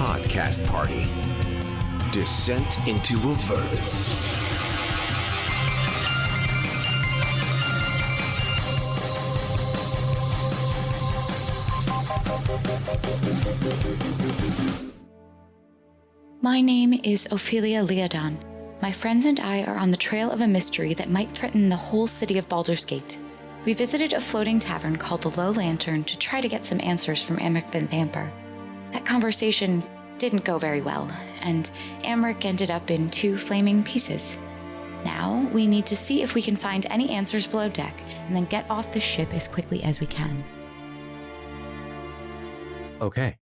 podcast party. Descent into Avernus. My name is Ofelia Liadon. My friends and I are on the trail of a mystery that might threaten the whole city of Baldur's Gate. We visited a floating tavern called the Low Lantern to try to get some answers from Amrick Vanthampur. That conversation didn't go very well, and Amrick ended up in 2 flaming pieces. Now, we need to see if we can find any answers below deck, and then get off the ship as quickly as we can. Okay.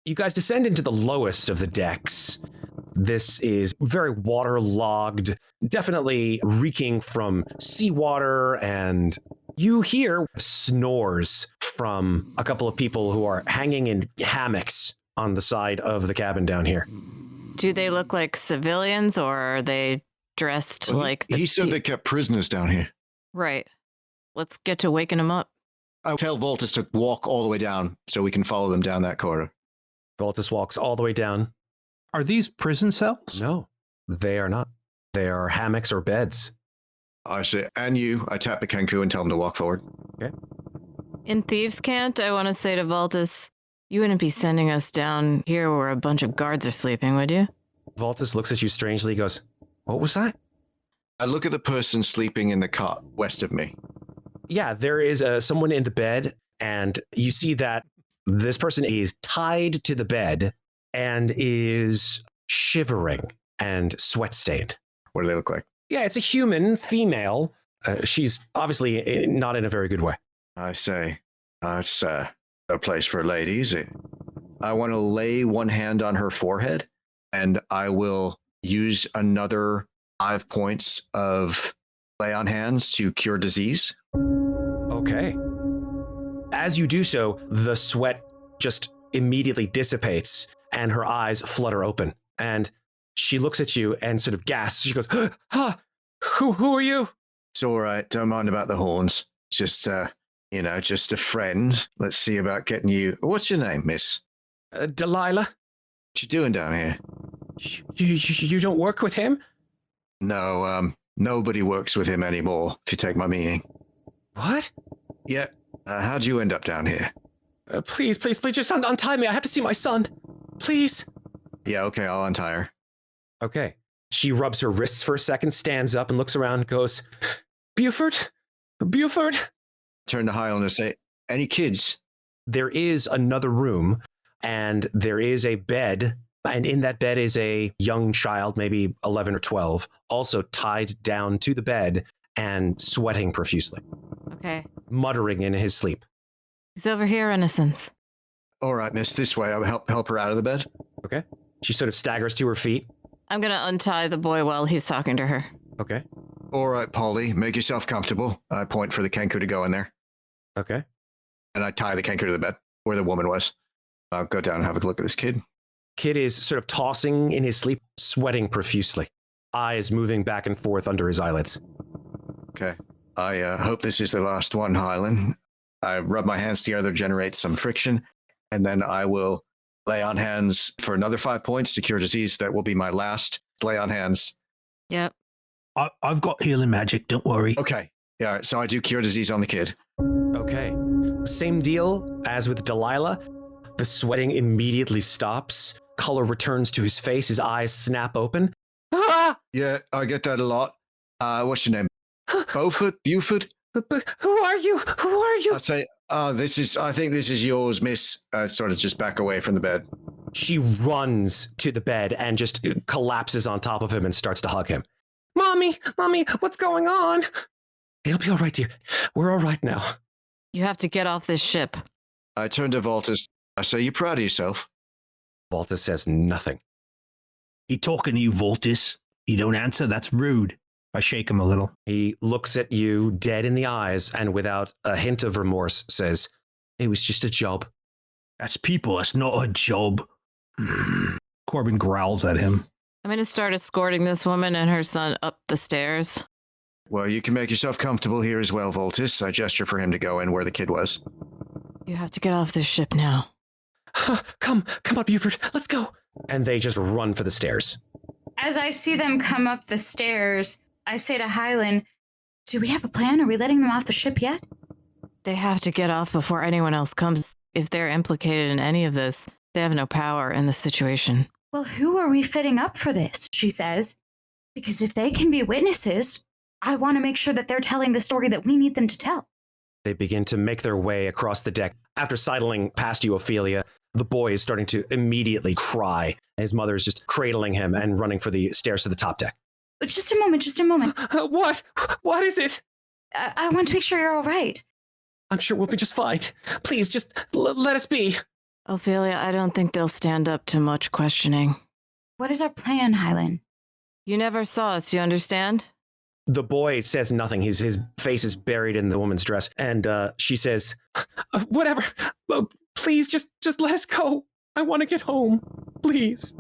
You guys descend into the lowest of the decks. This is very waterlogged, definitely reeking from seawater, and you hear snores from a couple of people who are hanging in hammocks on the side of the cabin down here. Do they look like civilians, or are they dressed like... He said they kept prisoners down here. Right. Let's get to waking them up. I'll tell Voltus to walk all the way down so we can follow them down that corridor. Voltus walks all the way down. Are these prison cells? No, they are not. They are hammocks or beds. I say, and you, I tap the Kenku and tell him to walk forward. Okay. In Thieves' Cant, I want to say to Voltus, you wouldn't be sending us down here where a bunch of guards are sleeping, would you? Voltus looks at you strangely, goes, "What was that?" I look at the person sleeping in the cot west of me. Yeah, there is someone in the bed, and you see that this person is tied to the bed and is shivering and sweat-stained. What do they look like? Yeah, it's a human female. She's obviously not in a very good way. I say, it's a place for ladies. I want to lay one hand on her forehead, and I will use another 5 points of lay on hands to cure disease. Okay. As you do so, the sweat just immediately dissipates and her eyes flutter open. And she looks at you and sort of gasps. She goes, who are you? It's all right. Don't mind about the horns. Just, just a friend. Let's see about getting you. What's your name, miss? Delilah. What you doing down here? You don't work with him? No, nobody works with him anymore, if you take my meaning. What? Yeah. How'd you end up down here? Please, just untie me. I have to see my son. Please. Yeah, okay, I'll untie her. Okay. She rubs her wrists for a second, stands up and looks around and goes, Buford? Turn to Hylan and say, any kids? There is another room, and there is a bed, and in that bed is a young child, maybe 11 or 12, also tied down to the bed and sweating profusely. Okay. Muttering in his sleep. He's over here, Renascence. All right, miss, this way. I'll help her out of the bed. Okay. She sort of staggers to her feet. I'm going to untie the boy while he's talking to her. Okay. All right, Polly, make yourself comfortable. I point for the Kenku to go in there. Okay. And I tie the Kenku to the bed where the woman was. I'll go down and have a look at this kid. Kid is sort of tossing in his sleep, sweating profusely. Eyes moving back and forth under his eyelids. Okay. I hope this is the last one, Hylan. I rub my hands together, generate some friction, and then I will lay on hands for another 5 points to cure disease. That will be my last lay on hands. Yep. I've got healing magic, don't worry. Okay. Yeah, all right, so I do cure disease on the kid. Okay. Same deal as with Delilah. The sweating immediately stops. Color returns to his face. His eyes snap open. Ah! Yeah, I get that a lot. What's your name? Beaufort? Buford? Who are you? I'd say, I think this is yours, miss. Sort of just back away from the bed. She runs to the bed and just collapses on top of him and starts to hug him. Mommy, what's going on? It'll be all right, dear. We're all right now. You have to get off this ship. I turn to Voltus. I say, you proud of yourself? Voltus says nothing. He talking to you, Voltus. You don't answer, that's rude. I shake him a little. He looks at you dead in the eyes and without a hint of remorse says, it was just a job. That's people, it's not a job. Corbin growls at him. I'm going to start escorting this woman and her son up the stairs. Well, you can make yourself comfortable here as well, Voltus. I gesture for him to go in where the kid was. You have to get off this ship now. Come up, Buford. Let's go. And they just run for the stairs. As I see them come up the stairs, I say to Hylan, do we have a plan? Are we letting them off the ship yet? They have to get off before anyone else comes. If they're implicated in any of this, they have no power in the situation. Well, who are we fitting up for this? She says. Because if they can be witnesses, I want to make sure that they're telling the story that we need them to tell. They begin to make their way across the deck. After sidling past you, Ofelia, the boy is starting to immediately cry. His mother is just cradling him and running for the stairs to the top deck. Just a moment. What? What is it? I want to make sure you're all right. I'm sure we'll be just fine. Please, just let us be. Ofelia, I don't think they'll stand up to much questioning. What is our plan, Hylan? You never saw us, you understand? The boy says nothing. His face is buried in the woman's dress. And she says, whatever. Please, just let us go. I want to get home. Please.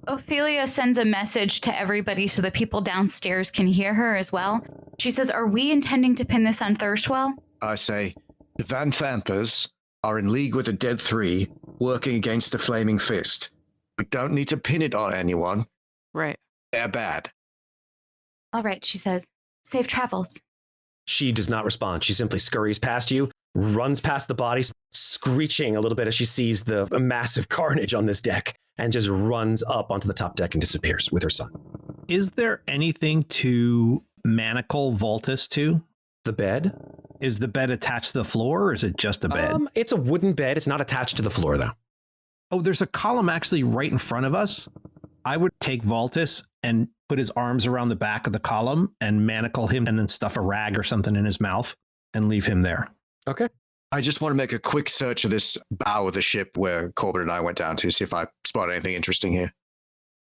Ofelia sends a message to everybody so the people downstairs can hear her as well. She says, are we intending to pin this on Thirstwell? I say, the Vanthampurs are in league with the Dead Three, working against the Flaming Fist. We don't need to pin it on anyone. Right. They're bad. All right, she says. Safe travels. She does not respond. She simply scurries past you, runs past the bodies, screeching a little bit as she sees the massive carnage on this deck, and just runs up onto the top deck and disappears with her son. Is there anything to manacle Voltus to? The bed? Is the bed attached to the floor, or is it just a bed? It's a wooden bed. It's not attached to the floor, though. Oh, there's a column actually right in front of us. I would take Voltus and put his arms around the back of the column and manacle him and then stuff a rag or something in his mouth and leave him there. Okay. I just want to make a quick search of this bow of the ship where Corbin and I went down to see if I spot anything interesting here.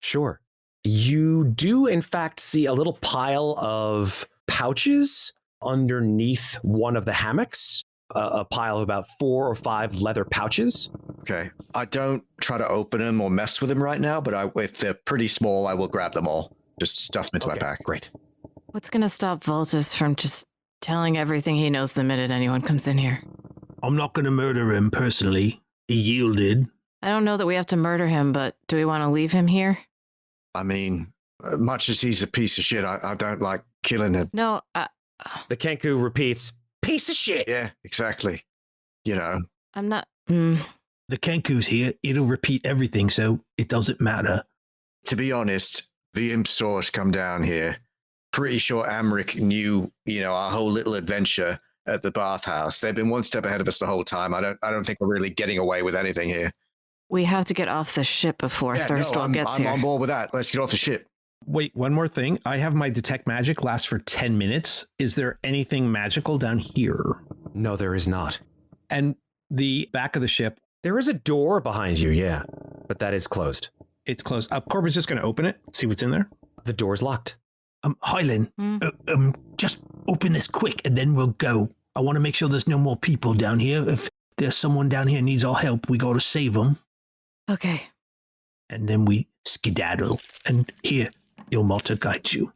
Sure. You do, in fact, see a little pile of pouches underneath one of the hammocks, a pile of about 4 or 5 leather pouches. Okay. I don't try to open them or mess with them right now, but if they're pretty small, I will grab them all. Just stuff them into my pack. Great. What's going to stop Voltus from just telling everything he knows the minute anyone comes in here? I'm not going to murder him personally. He yielded. I don't know that we have to murder him, but do we want to leave him here? I mean, much as he's a piece of shit, I don't like killing him. No. The Kenku repeats, piece of shit. Yeah, exactly. You know. I'm not. The Kenku's here. It'll repeat everything, so it doesn't matter. To be honest, the imp saw us come down here. Pretty sure Amrick knew, our whole little adventure at the bathhouse. They've been one step ahead of us the whole time. I don't think we're really getting away with anything here. We have to get off the ship before Thirstwell gets here. I'm on board with that. Let's get off the ship. Wait, one more thing. I have my detect magic lasts for 10 minutes. Is there anything magical down here? No, there is not. And the back of the ship? There is a door behind you, yeah, but that is closed. It's closed. Corbin's just going to open it, see what's in there. The door's locked. Hylan, just open this quick and then we'll go. I want to make sure there's no more people down here. If there's someone down here needs our help, we got to save them. Okay. And then we skedaddle. And here, Ilmata guides you.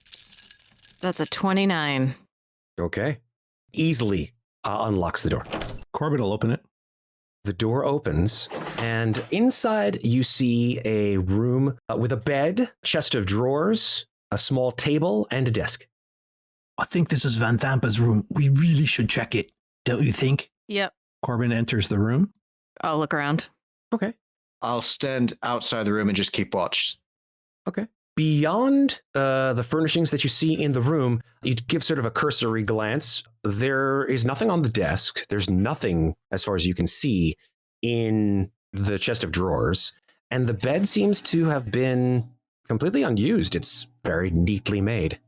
That's a 29. Okay. Easily unlocks the door. Corbin will open it. The door opens, and inside you see a room with a bed, chest of drawers, a small table, and a desk. I think this is Vanthampur's room. We really should check it, don't you think? Yep. Corbin enters the room. I'll look around. Okay. I'll stand outside the room and just keep watch. Okay. Beyond the furnishings that you see in the room, you give sort of a cursory glance. There is nothing on the desk. There's nothing, as far as you can see, in the chest of drawers. And the bed seems to have been completely unused. It's very neatly made.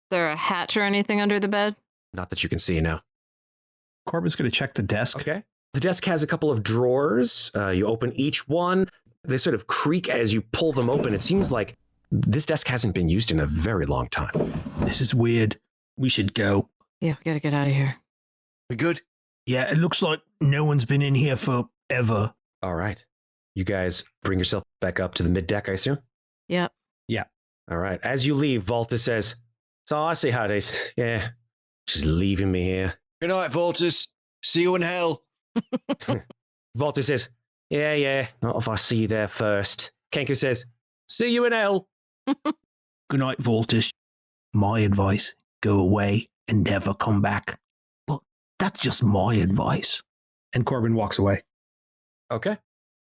There a hatch or anything under the bed? Not that you can see, no. Corbin's going to check the desk. Okay. The desk has a couple of drawers. You open each one. They sort of creak as you pull them open. It seems like this desk hasn't been used in a very long time. This is weird. We should go. Yeah, we gotta get out of here. We good? Yeah, it looks like no one's been in here forever. All right. You guys bring yourself back up to the mid deck, I assume? Yep. Yeah. All right. As you leave, Volta says, so I see how it is. Yeah. Just leaving me here. Good night, Voltus. See you in hell. Volta says, Yeah. Not if I see you there first. Kenku says, see you in hell. Good night, Voltus. My advice, go away and never come back. But that's just my advice. And Corbin walks away. Okay.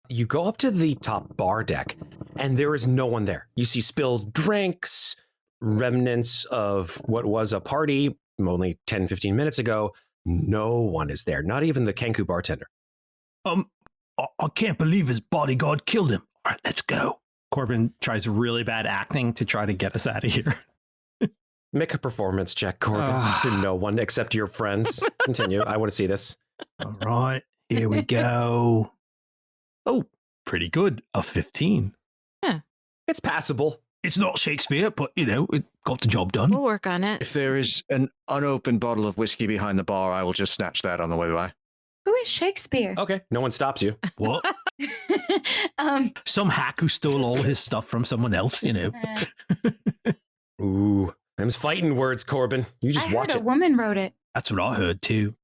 You go up to the top bar deck, and there is no one there. You see spilled drinks, remnants of what was a party only 10, 15 minutes ago. No one is there, not even the Kenku bartender. I can't believe his bodyguard killed him. All right, let's go. Corbin tries really bad acting to try to get us out of here. Make a performance check, Corbin, to no one except your friends. Continue. I want to see this. All right, here we go. Oh, pretty good. A 15. Yeah. It's passable. It's not Shakespeare, but, it got the job done. We'll work on it. If there is an unopened bottle of whiskey behind the bar, I will just snatch that on the way by. Who is Shakespeare? Okay, no one stops you. What? Some hack who stole all his stuff from someone else, Ooh, them's fighting words, Corbin. You just I watch heard a it. woman wrote it. That's what I heard, too.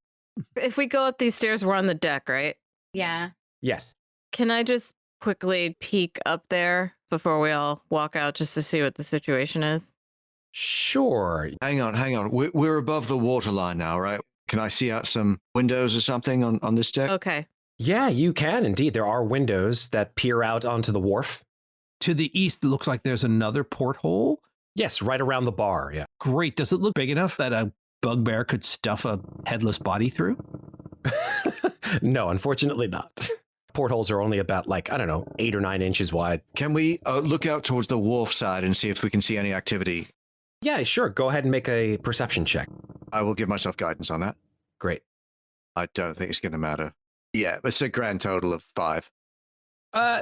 If we go up these stairs, we're on the deck, right? Yeah. Yes. Can I just quickly peek up there before we all walk out just to see what the situation is? Sure. Hang on. We're above the waterline now, right? Can I see out some windows or something on this deck? Okay. Yeah, you can indeed. There are windows that peer out onto the wharf. To the east, it looks like there's another porthole. Yes, right around the bar, yeah. Great. Does it look big enough that a bugbear could stuff a headless body through? No, unfortunately not. Portholes are only about 8 or 9 inches wide. Can we look out towards the wharf side and see if we can see any activity? Yeah, sure. Go ahead and make a perception check. I will give myself guidance on that. Great. I don't think it's going to matter. Yeah, it's a grand total of 5.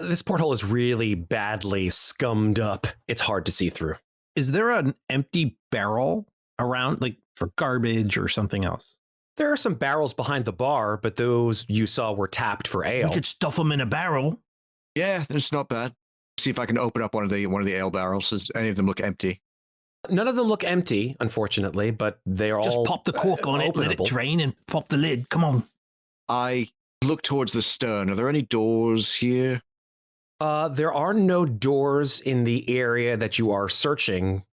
This porthole is really badly scummed up. It's hard to see through. Is there an empty barrel around, for garbage or something else? There are some barrels behind the bar, but those you saw were tapped for ale. We could stuff them in a barrel. Yeah, it's not bad. See if I can open up one of the ale barrels. Does any of them look empty? None of them look empty, unfortunately, but they're Just all pop the cork on it, let it openable. drain, and pop the lid. Come on. I look towards the stern. Are there any doors here? There are no doors in the area that you are searching.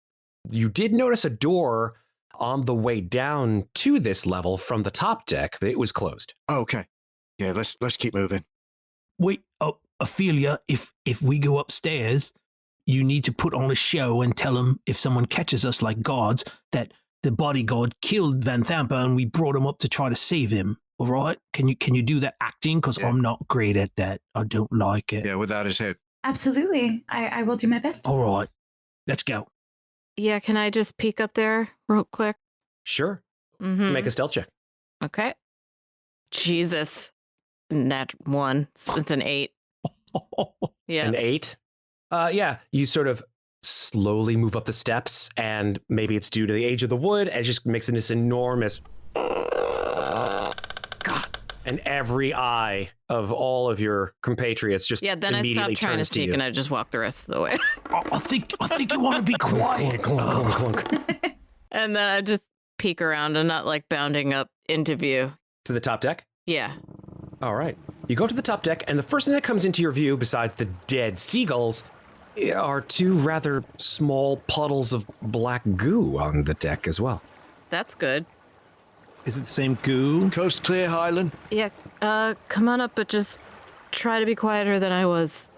You did notice a door on the way down to this level from the top deck, but it was closed. Oh, okay. Yeah, let's keep moving. Wait, Ofelia, if we go upstairs, you need to put on a show and tell them if someone catches us like guards that the bodyguard killed Vanthampur and we brought him up to try to save him. All right? Can you do that acting? Because Yeah. I'm not great at that. I don't like it. Yeah, without his head. Absolutely. I will do my best. All right. Let's go. Yeah, can I just peek up there real quick? Sure. Mm-hmm. Make a stealth check. Okay. Jesus. Nat 1. It's an 8. Yeah. An 8. Yeah, you sort of slowly move up the steps, and maybe it's due to the age of the wood, and it just makes this enormous... God. And every eye of all of your compatriots just Yeah, then I immediately stopped trying to turns to sneak you. and I just walked the rest of the way. I think you want to be quiet. Clunk, clunk, clunk. And then I just peek around and not bounding up into view. To the top deck? Yeah. All right. You go to the top deck, and the first thing that comes into your view, besides the dead seagulls, are 2 rather small puddles of black goo on the deck as well. That's good. Is it the same goo? Coast clear, Hylan. Yeah. Come on up, but just try to be quieter than I was.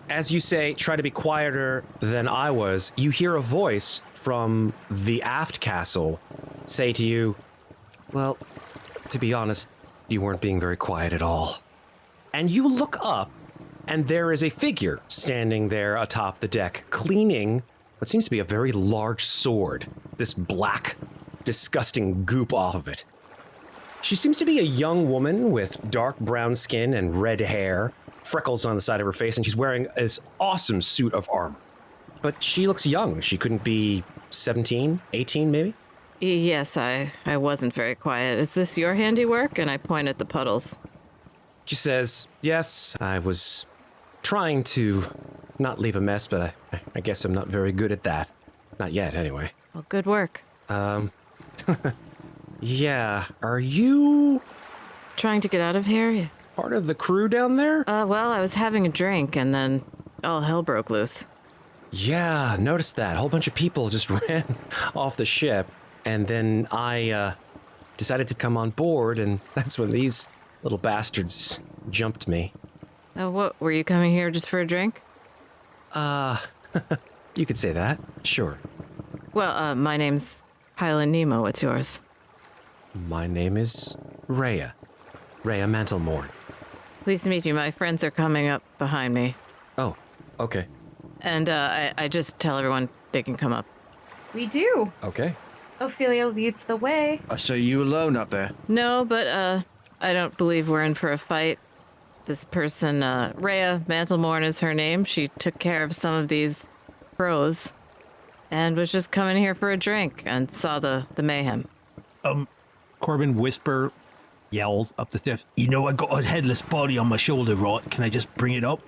As you say, try to be quieter than I was, you hear a voice from the aft castle say to you, well, to be honest, you weren't being very quiet at all. And you look up, and there is a figure standing there atop the deck, cleaning what seems to be a very large sword, this black, disgusting goop off of it. She seems to be a young woman with dark brown skin and red hair, freckles on the side of her face, and she's wearing this awesome suit of armor. But she looks young. She couldn't be 17, 18 maybe? Yes, I wasn't very quiet. Is this your handiwork? And I point at the puddles. She says, yes, I was trying to not leave a mess, but I guess I'm not very good at that. Not yet, anyway. Well, good work. Yeah, are you... Trying to get out of here? part of the crew down there? Well, I was having a drink and then all hell broke loose. Yeah, noticed that. A whole bunch of people just ran off the ship, and then I decided to come on board, and that's when these little bastards jumped me. Oh, what? Were you coming here just for a drink? You could say that, sure. Well, my name's Hylan Nemo. What's yours? My name is Reya. Reya Mantlemorn. Pleased to meet you. My friends are coming up behind me. Oh, okay. And I just tell everyone they can come up. We do. Okay. Ofelia leads the way. So you alone up there? No, but I don't believe we're in for a fight. This person, Reya Mantlemorn is her name. She took care of some of these pros and was just coming here for a drink and saw the mayhem. Corbin yells up the stairs. You know, I got a headless body on my shoulder, right? Can I just bring it up?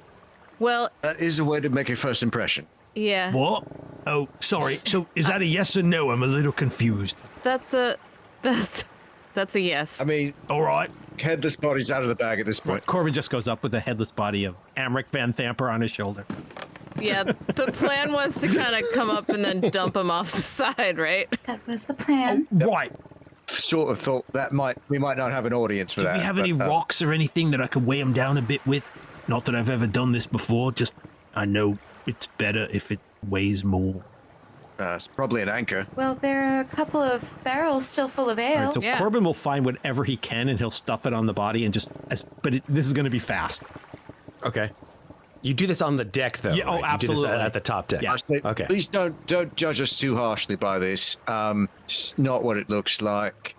Well, That is a way to make a first impression. yeah. What? Oh, sorry. So is that a yes or no? I'm a little confused. That's a yes. I mean, All right. headless body's out of the bag at this point. Corbin just goes up with the headless body of Amrick Vanthampur on his shoulder. Yeah, the plan was to kind of come up and then dump him off the side, right? That was the plan. Right. Sort of thought that we might not have an audience for Do that. we have any but, rocks or anything that I could weigh him down a bit with? Not that I've ever done this before, just I know it's better if it weighs more. It's probably an anchor. Well, there are a couple of barrels still full of ale. All right, so Yeah. Corbin will find whatever he can and he'll stuff it on the body and just, this is going to be fast. Okay. You do this on the deck, though. Yeah, oh, right? You do this absolutely. at the top deck. Yeah. I say, Okay. Please don't judge us too harshly by this. It's not what it looks like.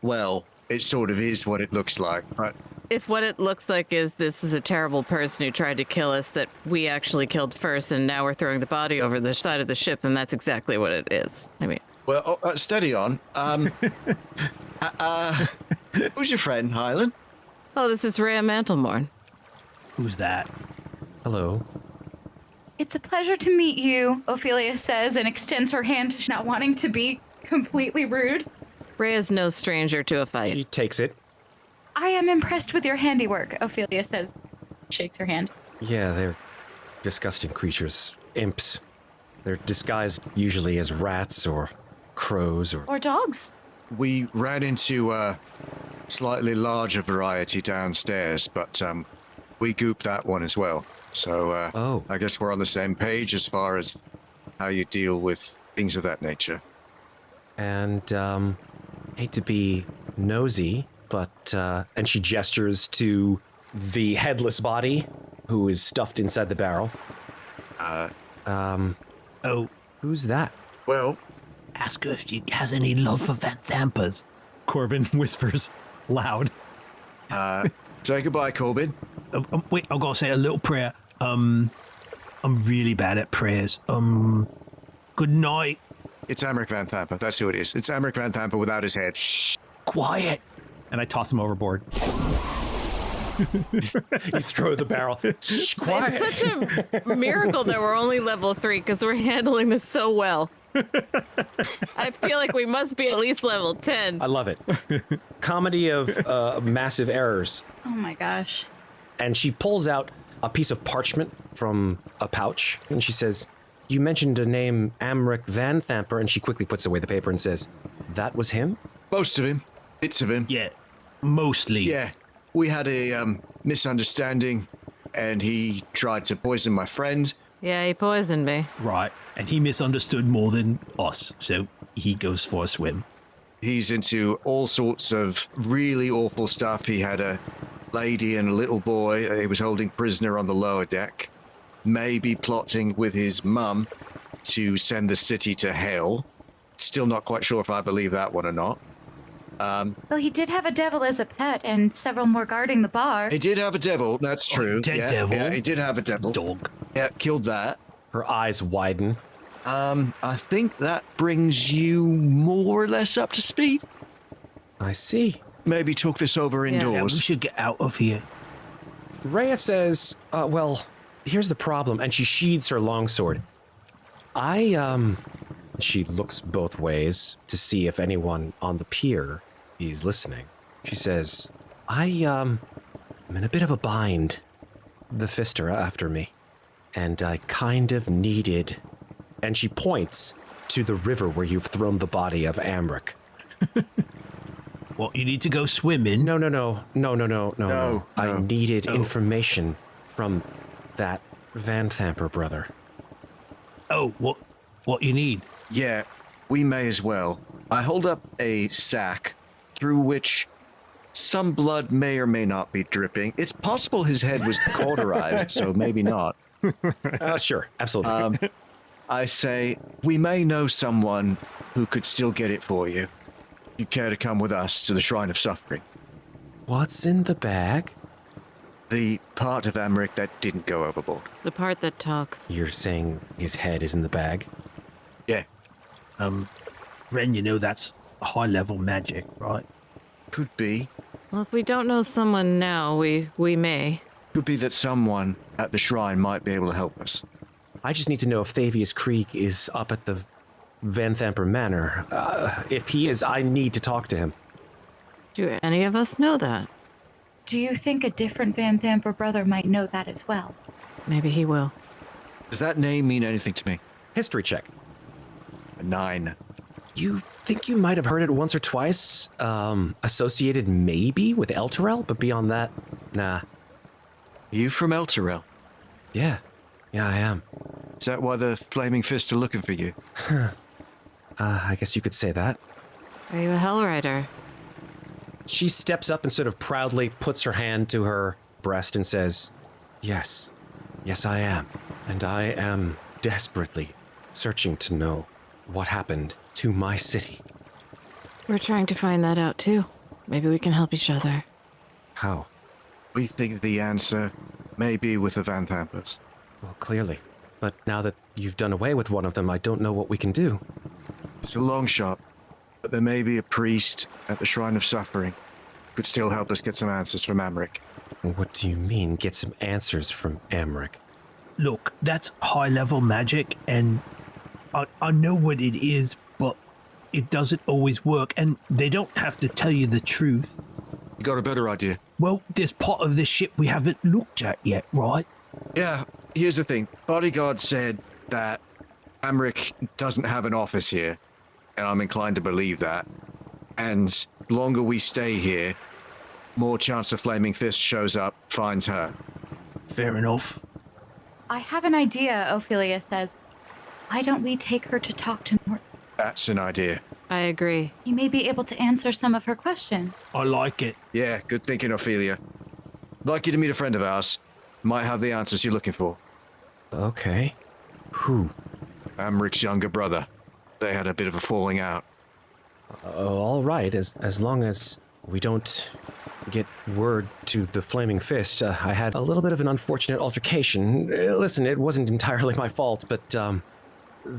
Well, it sort of is what it looks like, but If what it looks like is this is a terrible person who tried to kill us that we actually killed first and now we're throwing the body over the side of the ship, then that's exactly what it is. I mean, well, steady on. Who's your friend, Hylan? oh, this is Reya Mantlemorn. Who's that? Hello. It's a pleasure to meet you, Ofelia says and extends her hand, not wanting to be completely rude. Reya's no stranger to a fight. She takes it. I am impressed with your handiwork, Ofelia says, shakes her hand. Yeah, they're disgusting creatures. Imps. They're disguised usually as rats or crows or... Or dogs. We ran into a slightly larger variety downstairs, but we gooped that one as well. So Oh. I guess we're on the same page as far as how you deal with things of that nature. And, hate to be nosy, but, and she gestures to the headless body who is stuffed inside the barrel. Oh, Who's that? Well, ask her if she has any love for Vanthampurs. Corbin whispers loud. say goodbye, Corbin. Wait, I've got to say a little prayer. I'm really bad at prayers. Good night. It's Amrick Vanthampur. That's who it is. It's Amrick Vanthampur without his head. Shh. Quiet. And I toss him overboard. You throw the barrel. Shh, quiet. It's such a miracle that we're only level 3 because we're handling this so well. I feel like we must be at least level 10. I love it. Comedy of massive errors. Oh my gosh. And she pulls out a piece of parchment from a pouch, and she says, "You mentioned a name, Amrick Vanthampur," and she quickly puts away the paper and says, "That was him?" Most of him. Bits of him. Yeah, mostly. Yeah. We had a misunderstanding, and he tried to poison my friend. Yeah, he poisoned me. Right. And he misunderstood more than us, so he goes for a swim. He's into all sorts of really awful stuff. He had a lady and a little boy he was holding prisoner on the lower deck, maybe plotting with his mum to send the city to hell. Still not quite sure if I believe that one or not. Well, he did have a devil as a pet and several more guarding the bar. He did have a devil, that's true. dead devil? Yeah, he did have a devil. Dog. Yeah, killed that. Her eyes widen. I think that brings you more or less up to speed. I see. Maybe talk this over Yeah, we indoors. should get out of here. Reya says, well, here's the problem. And she sheathes her longsword. She looks both ways to see if anyone on the pier is listening. She says, I I'm in a bit of a bind. The Fist are after me, and I kind of needed... And she points to the river where you've thrown the body of Amrick. Well, you need to go swimming. No. I needed information from that Vanthampur brother. Oh, what you need? Yeah, we may as well. I hold up a sack through which some blood may or may not be dripping. It's possible his head was cauterized, so maybe not. Sure, absolutely. I say, we may know someone who could still get it for you. You care to come with us to the Shrine of Suffering? What's in the bag? The part of Amrick that didn't go overboard. The part that talks. You're saying his head is in the bag? Yeah. Ren, you know that's high-level magic, right? Could be. Well, if we don't know someone now, we may. Could be that someone at the shrine might be able to help us. I just need to know if Thavius Creek is up at the Vanthampur Manor. If he is, I need to talk to him. Do any of us know that? Do you think a different Vanthampur brother might know that as well? Maybe he will. Does that name mean anything to me? History check. A 9. You think you might have heard it once or twice? Associated maybe with Elturel, but beyond that, nah. Are you from Elturel? Yeah, I am. Is that why the Flaming Fist are looking for you? I guess you could say that. Are you a Hellrider? She steps up and sort of proudly puts her hand to her breast and says, Yes, I am. And I am desperately searching to know what happened to my city. We're trying to find that out too. Maybe we can help each other. How? We think the answer may be with the Vanthampurs. Well, clearly. But now that you've done away with one of them, I don't know what we can do. It's a long shot, but there may be a priest at the Shrine of Suffering who could still help us get some answers from Amrick. What do you mean, get some answers from Amrick? Look, that's high-level magic, and I know what it is, but it doesn't always work, and they don't have to tell you the truth. You got a better idea? Well, there's part of the ship we haven't looked at yet, right? Yeah, here's the thing. Bodyguard said that Amrick doesn't have an office here, and I'm inclined to believe that. And the longer we stay here, more chance the Flaming Fist shows up, finds her. Fair enough. I have an idea, Ofelia says. Why don't we take her to talk to Mortlock? That's an idea. I agree. He may be able to answer some of her questions. I like it. Yeah, good thinking, Ofelia. I'd like you to meet a friend of ours. Might have the answers you're looking for. Okay. Who? Amrick's younger brother. They had a bit of a falling out. All right, as long as we don't get word to the Flaming Fist. I had a little bit of an unfortunate altercation. Listen, it wasn't entirely my fault, but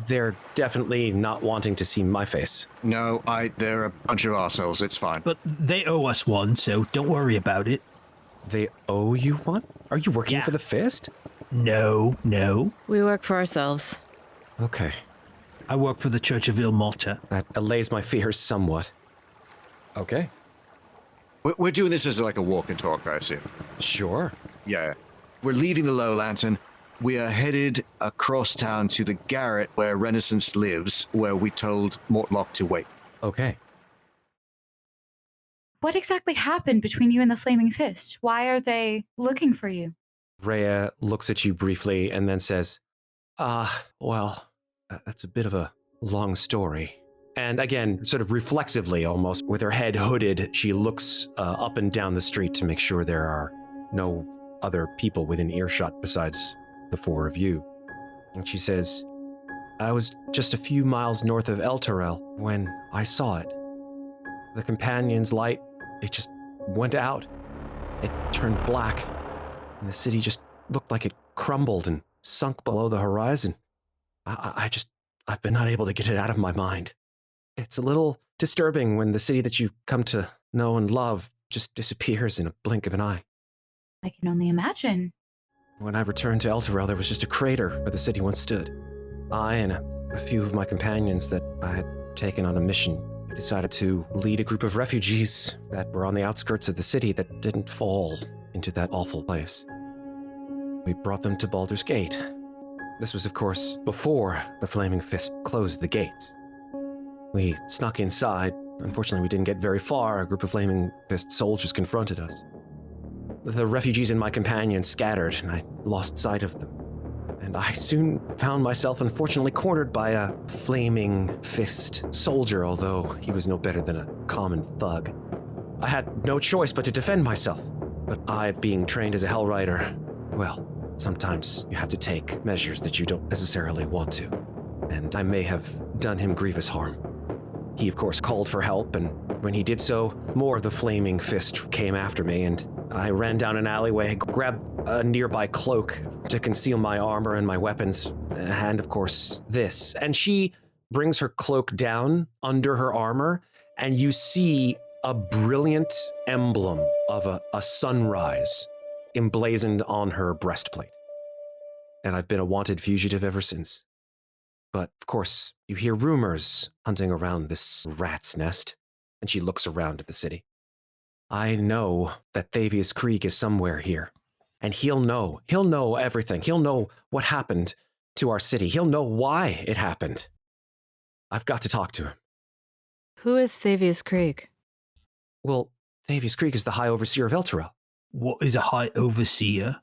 they're definitely not wanting to see my face. No, they're a bunch of arseholes. It's fine. But they owe us one, so don't worry about it. They owe you one? Are you working for the Fist? No. We work for ourselves. Okay. I work for the Church of Ilmata. That allays my fears somewhat. Okay. We're doing this as like a walk and talk, I assume. Sure. Yeah. We're leaving the Low Lantern. We are headed across town to the garret where Renascence lives, where we told Mortlock to wait. Okay. What exactly happened between you and the Flaming Fist? Why are they looking for you? Reya looks at you briefly and then says, well, that's a bit of a long story. And again, sort of reflexively almost, with her head hooded, she looks up and down the street to make sure there are no other people within earshot besides the four of you. And she says, I was just a few miles north of Elturel when I saw it. The companion's light, it just went out. It turned black, and the city just looked like it crumbled and sunk below the horizon. I've been unable to get it out of my mind. It's a little disturbing when the city that you've come to know and love just disappears in a blink of an eye. I can only imagine. When I returned to Elturel, there was just a crater where the city once stood. I and a few of my companions that I had taken on a mission, we decided to lead a group of refugees that were on the outskirts of the city that didn't fall into that awful place. We brought them to Baldur's Gate. This was, of course, before the Flaming Fist closed the gates. We snuck inside. Unfortunately, we didn't get very far. A group of Flaming Fist soldiers confronted us. The refugees and my companions scattered, and I lost sight of them. And I soon found myself unfortunately cornered by a Flaming Fist soldier, although he was no better than a common thug. I had no choice but to defend myself. But I, being trained as a Hell Rider, well, sometimes you have to take measures that you don't necessarily want to. And I may have done him grievous harm. He, of course, called for help, and when he did so, more of the Flaming Fist came after me, and I ran down an alleyway, grabbed a nearby cloak to conceal my armor and my weapons, and of course, this. And she brings her cloak down under her armor, and you see a brilliant emblem of a sunrise emblazoned on her breastplate. And I've been a wanted fugitive ever since. But, of course, you hear rumors hunting around this rat's nest, and she looks around at the city. I know that Thavius Krieg is somewhere here, and he'll know everything. He'll know what happened to our city. He'll know why it happened. I've got to talk to him. Who is Thavius Krieg? Well, Thavius Krieg is the High Overseer of Elturel. What is a High Overseer?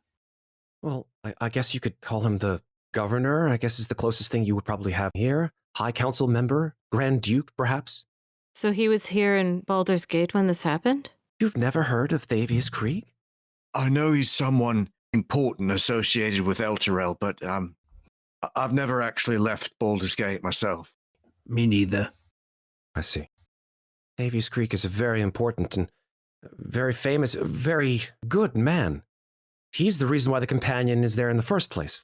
Well, I guess you could call him the Governor, I guess is the closest thing you would probably have here. High Council member, Grand Duke, perhaps. So he was here in Baldur's Gate when this happened? You've never heard of Thavius Krieg? I know he's someone important associated with Elturel, but I've never actually left Baldur's Gate myself. Me neither. I see. Thavius Krieg is a very important and very famous, very good man. He's the reason why the companion is there in the first place.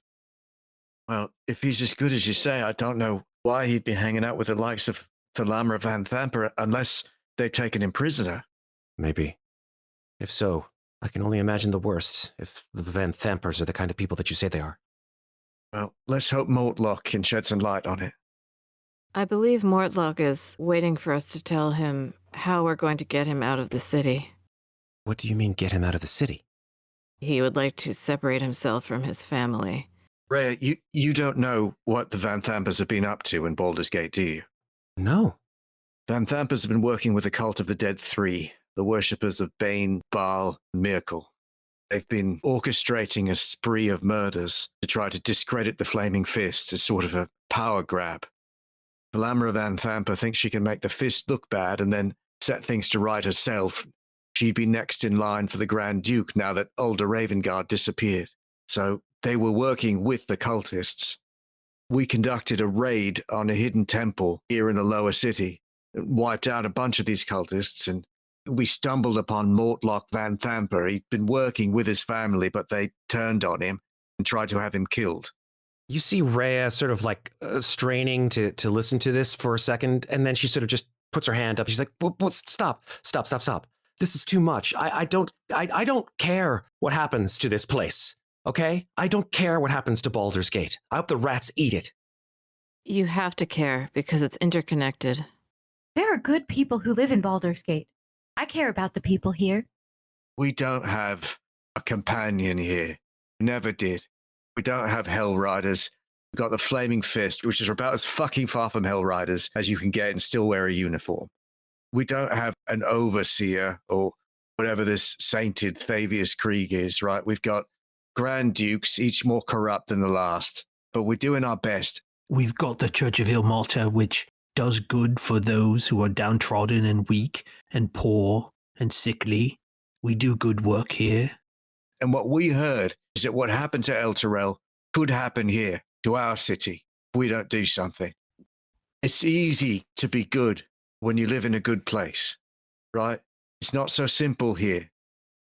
Well, if he's as good as you say, I don't know why he'd be hanging out with the likes of Amrick Vanthampur unless they've taken him prisoner. Maybe. If so, I can only imagine the worst, if the Vanthampurs are the kind of people that you say they are. Well, let's hope Mortlock can shed some light on it. I believe Mortlock is waiting for us to tell him how we're going to get him out of the city. What do you mean, get him out of the city? He would like to separate himself from his family. Reya, you don't know what the Vanthampurs have been up to in Baldur's Gate, do you? No. Vanthampurs have been working with the Cult of the Dead Three, the worshippers of Bane, Baal, and Miracle. They've been orchestrating a spree of murders to try to discredit the Flaming Fist as sort of a power grab. Amrick Vanthampur thinks she can make the Fist look bad and then set things to right herself. She'd be next in line for the Grand Duke now that Older Ravengard disappeared. So they were working with the cultists. We conducted a raid on a hidden temple here in the lower city, wiped out a bunch of these cultists, and we stumbled upon Mortlock Vanthampur. He'd been working with his family, but they turned on him and tried to have him killed. You see Reya sort of like straining to listen to this for a second, and then she sort of just puts her hand up. She's like, stop. This is too much. I don't care what happens to this place. Okay? I don't care what happens to Baldur's Gate. I hope the rats eat it. You have to care because it's interconnected. There are good people who live in Baldur's Gate. I care about the people here. We don't have a companion here. We never did. We don't have Hell Riders. We've got the Flaming Fist, which is about as fucking far from Hell Riders as you can get and still wear a uniform. We don't have an Overseer or whatever this sainted Thavius Krieg is, right? We've got Grand Dukes, each more corrupt than the last, but we're doing our best. We've got the Church of Ilmalta, which does good for those who are downtrodden and weak and poor and sickly. We do good work here. And what we heard is that what happened to Elturel could happen here, to our city, if we don't do something. It's easy to be good when you live in a good place, right? It's not so simple here.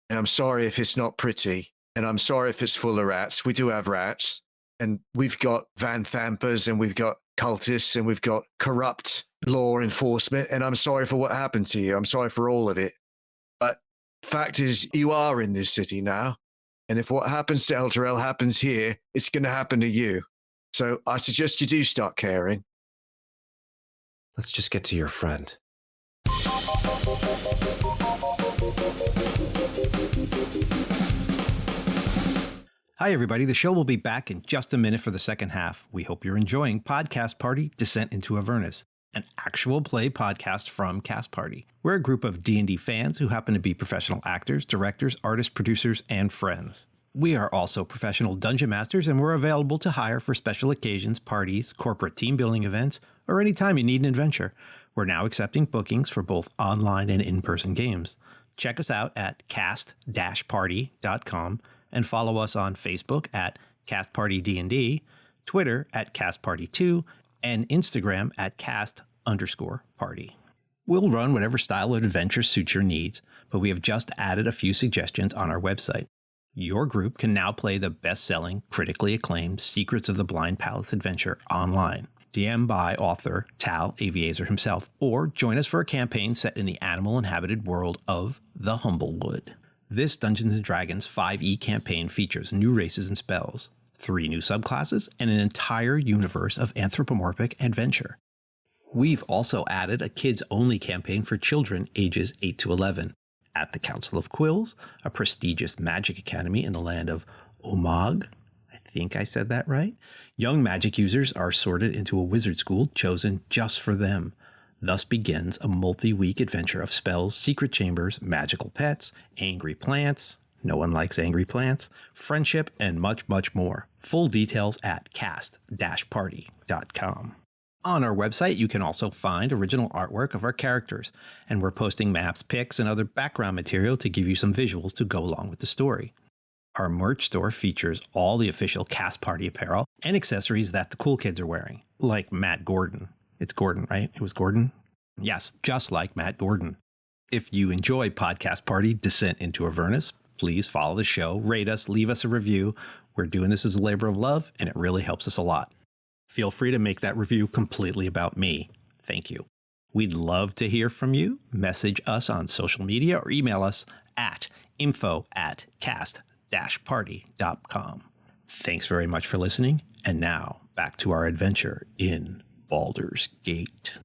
And I'm sorry if it's not pretty. And I'm sorry if it's full of rats. We do have rats. And we've got Vanthampurs and we've got cultists and we've got corrupt law enforcement. And I'm sorry for what happened to you. I'm sorry for all of it. But fact is, you are in this city now. And if what happens to Elturel happens here, it's going to happen to you. So I suggest you do start caring. Let's just get to your friend. Hi, everybody. The show will be back in just a minute for the second half. We hope you're enjoying Podcast Party Descent into Avernus, an actual play podcast from Cast Party. We're a group of D&D fans who happen to be professional actors, directors, artists, producers, and friends. We are also professional dungeon masters, and we're available to hire for special occasions, parties, corporate team building events, or anytime you need an adventure. We're now accepting bookings for both online and in-person games. Check us out at cast-party.com and follow us on Facebook at CastPartyD&D, Twitter at CastParty2, and Instagram at cast_party. We'll run whatever style of adventure suits your needs, but we have just added a few suggestions on our website. Your group can now play the best-selling, critically acclaimed Secrets of the Blind Palace adventure online, DM'd by author Tal Aviezer himself, or join us for a campaign set in the animal-inhabited world of the Humblewood. This Dungeons & Dragons 5e campaign features new races and spells, 3 new subclasses, and an entire universe of anthropomorphic adventure. We've also added a kids-only campaign for children ages 8 to 11 at the Council of Quills, a prestigious magic academy in the land of Omag. I think I said that right. Young magic users are sorted into a wizard school chosen just for them. Thus begins a multi-week adventure of spells, secret chambers, magical pets, angry plants, no one likes angry plants, friendship, and much, much more. Full details at cast-party.com. On our website, you can also find original artwork of our characters, and we're posting maps, pics, and other background material to give you some visuals to go along with the story. Our merch store features all the official Cast Party apparel and accessories that the cool kids are wearing, like Matt Gordon. It's Gordon, right? It was Gordon? Yes, just like Matt Gordon. If you enjoy Podcast Party Descent into Avernus, please follow the show, rate us, leave us a review. We're doing this as a labor of love, and it really helps us a lot. Feel free to make that review completely about me. Thank you. We'd love to hear from you. Message us on social media or email us at info@cast-party.com. Thanks very much for listening, and now back to our adventure in Baldur's Gate.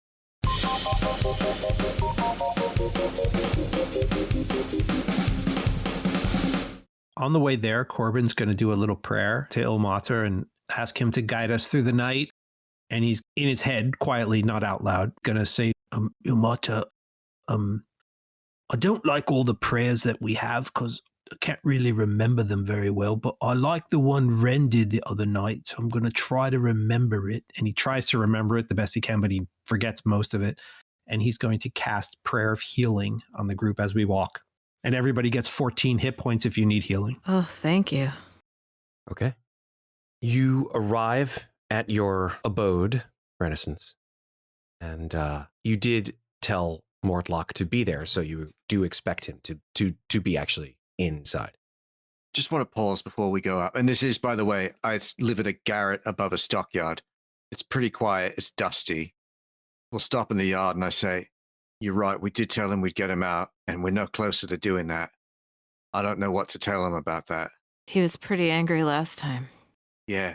On the way there, Corbin's going to do a little prayer to Ilmater and ask him to guide us through the night. And he's in his head, quietly, not out loud, going to say, Ilmater, I don't like all the prayers that we have because I can't really remember them very well, but I like the one Ren did the other night, so I'm going to try to remember it. and he tries to remember it the best he can, but he forgets most of it. And he's going to cast Prayer of Healing on the group as we walk. And everybody gets 14 hit points if you need healing. Oh, thank you. Okay. You arrive at your abode, Renascence, and you did tell Mortlock to be there, so you do expect him to be actually inside. Just want to pause before we go up. And this is, by the way, I live at a garret above a stockyard. It's pretty quiet. It's dusty. We'll stop in the yard and I say, you're right. We did tell him we'd get him out and we're no closer to doing that. I don't know what to tell him about that. He was pretty angry last time. Yeah.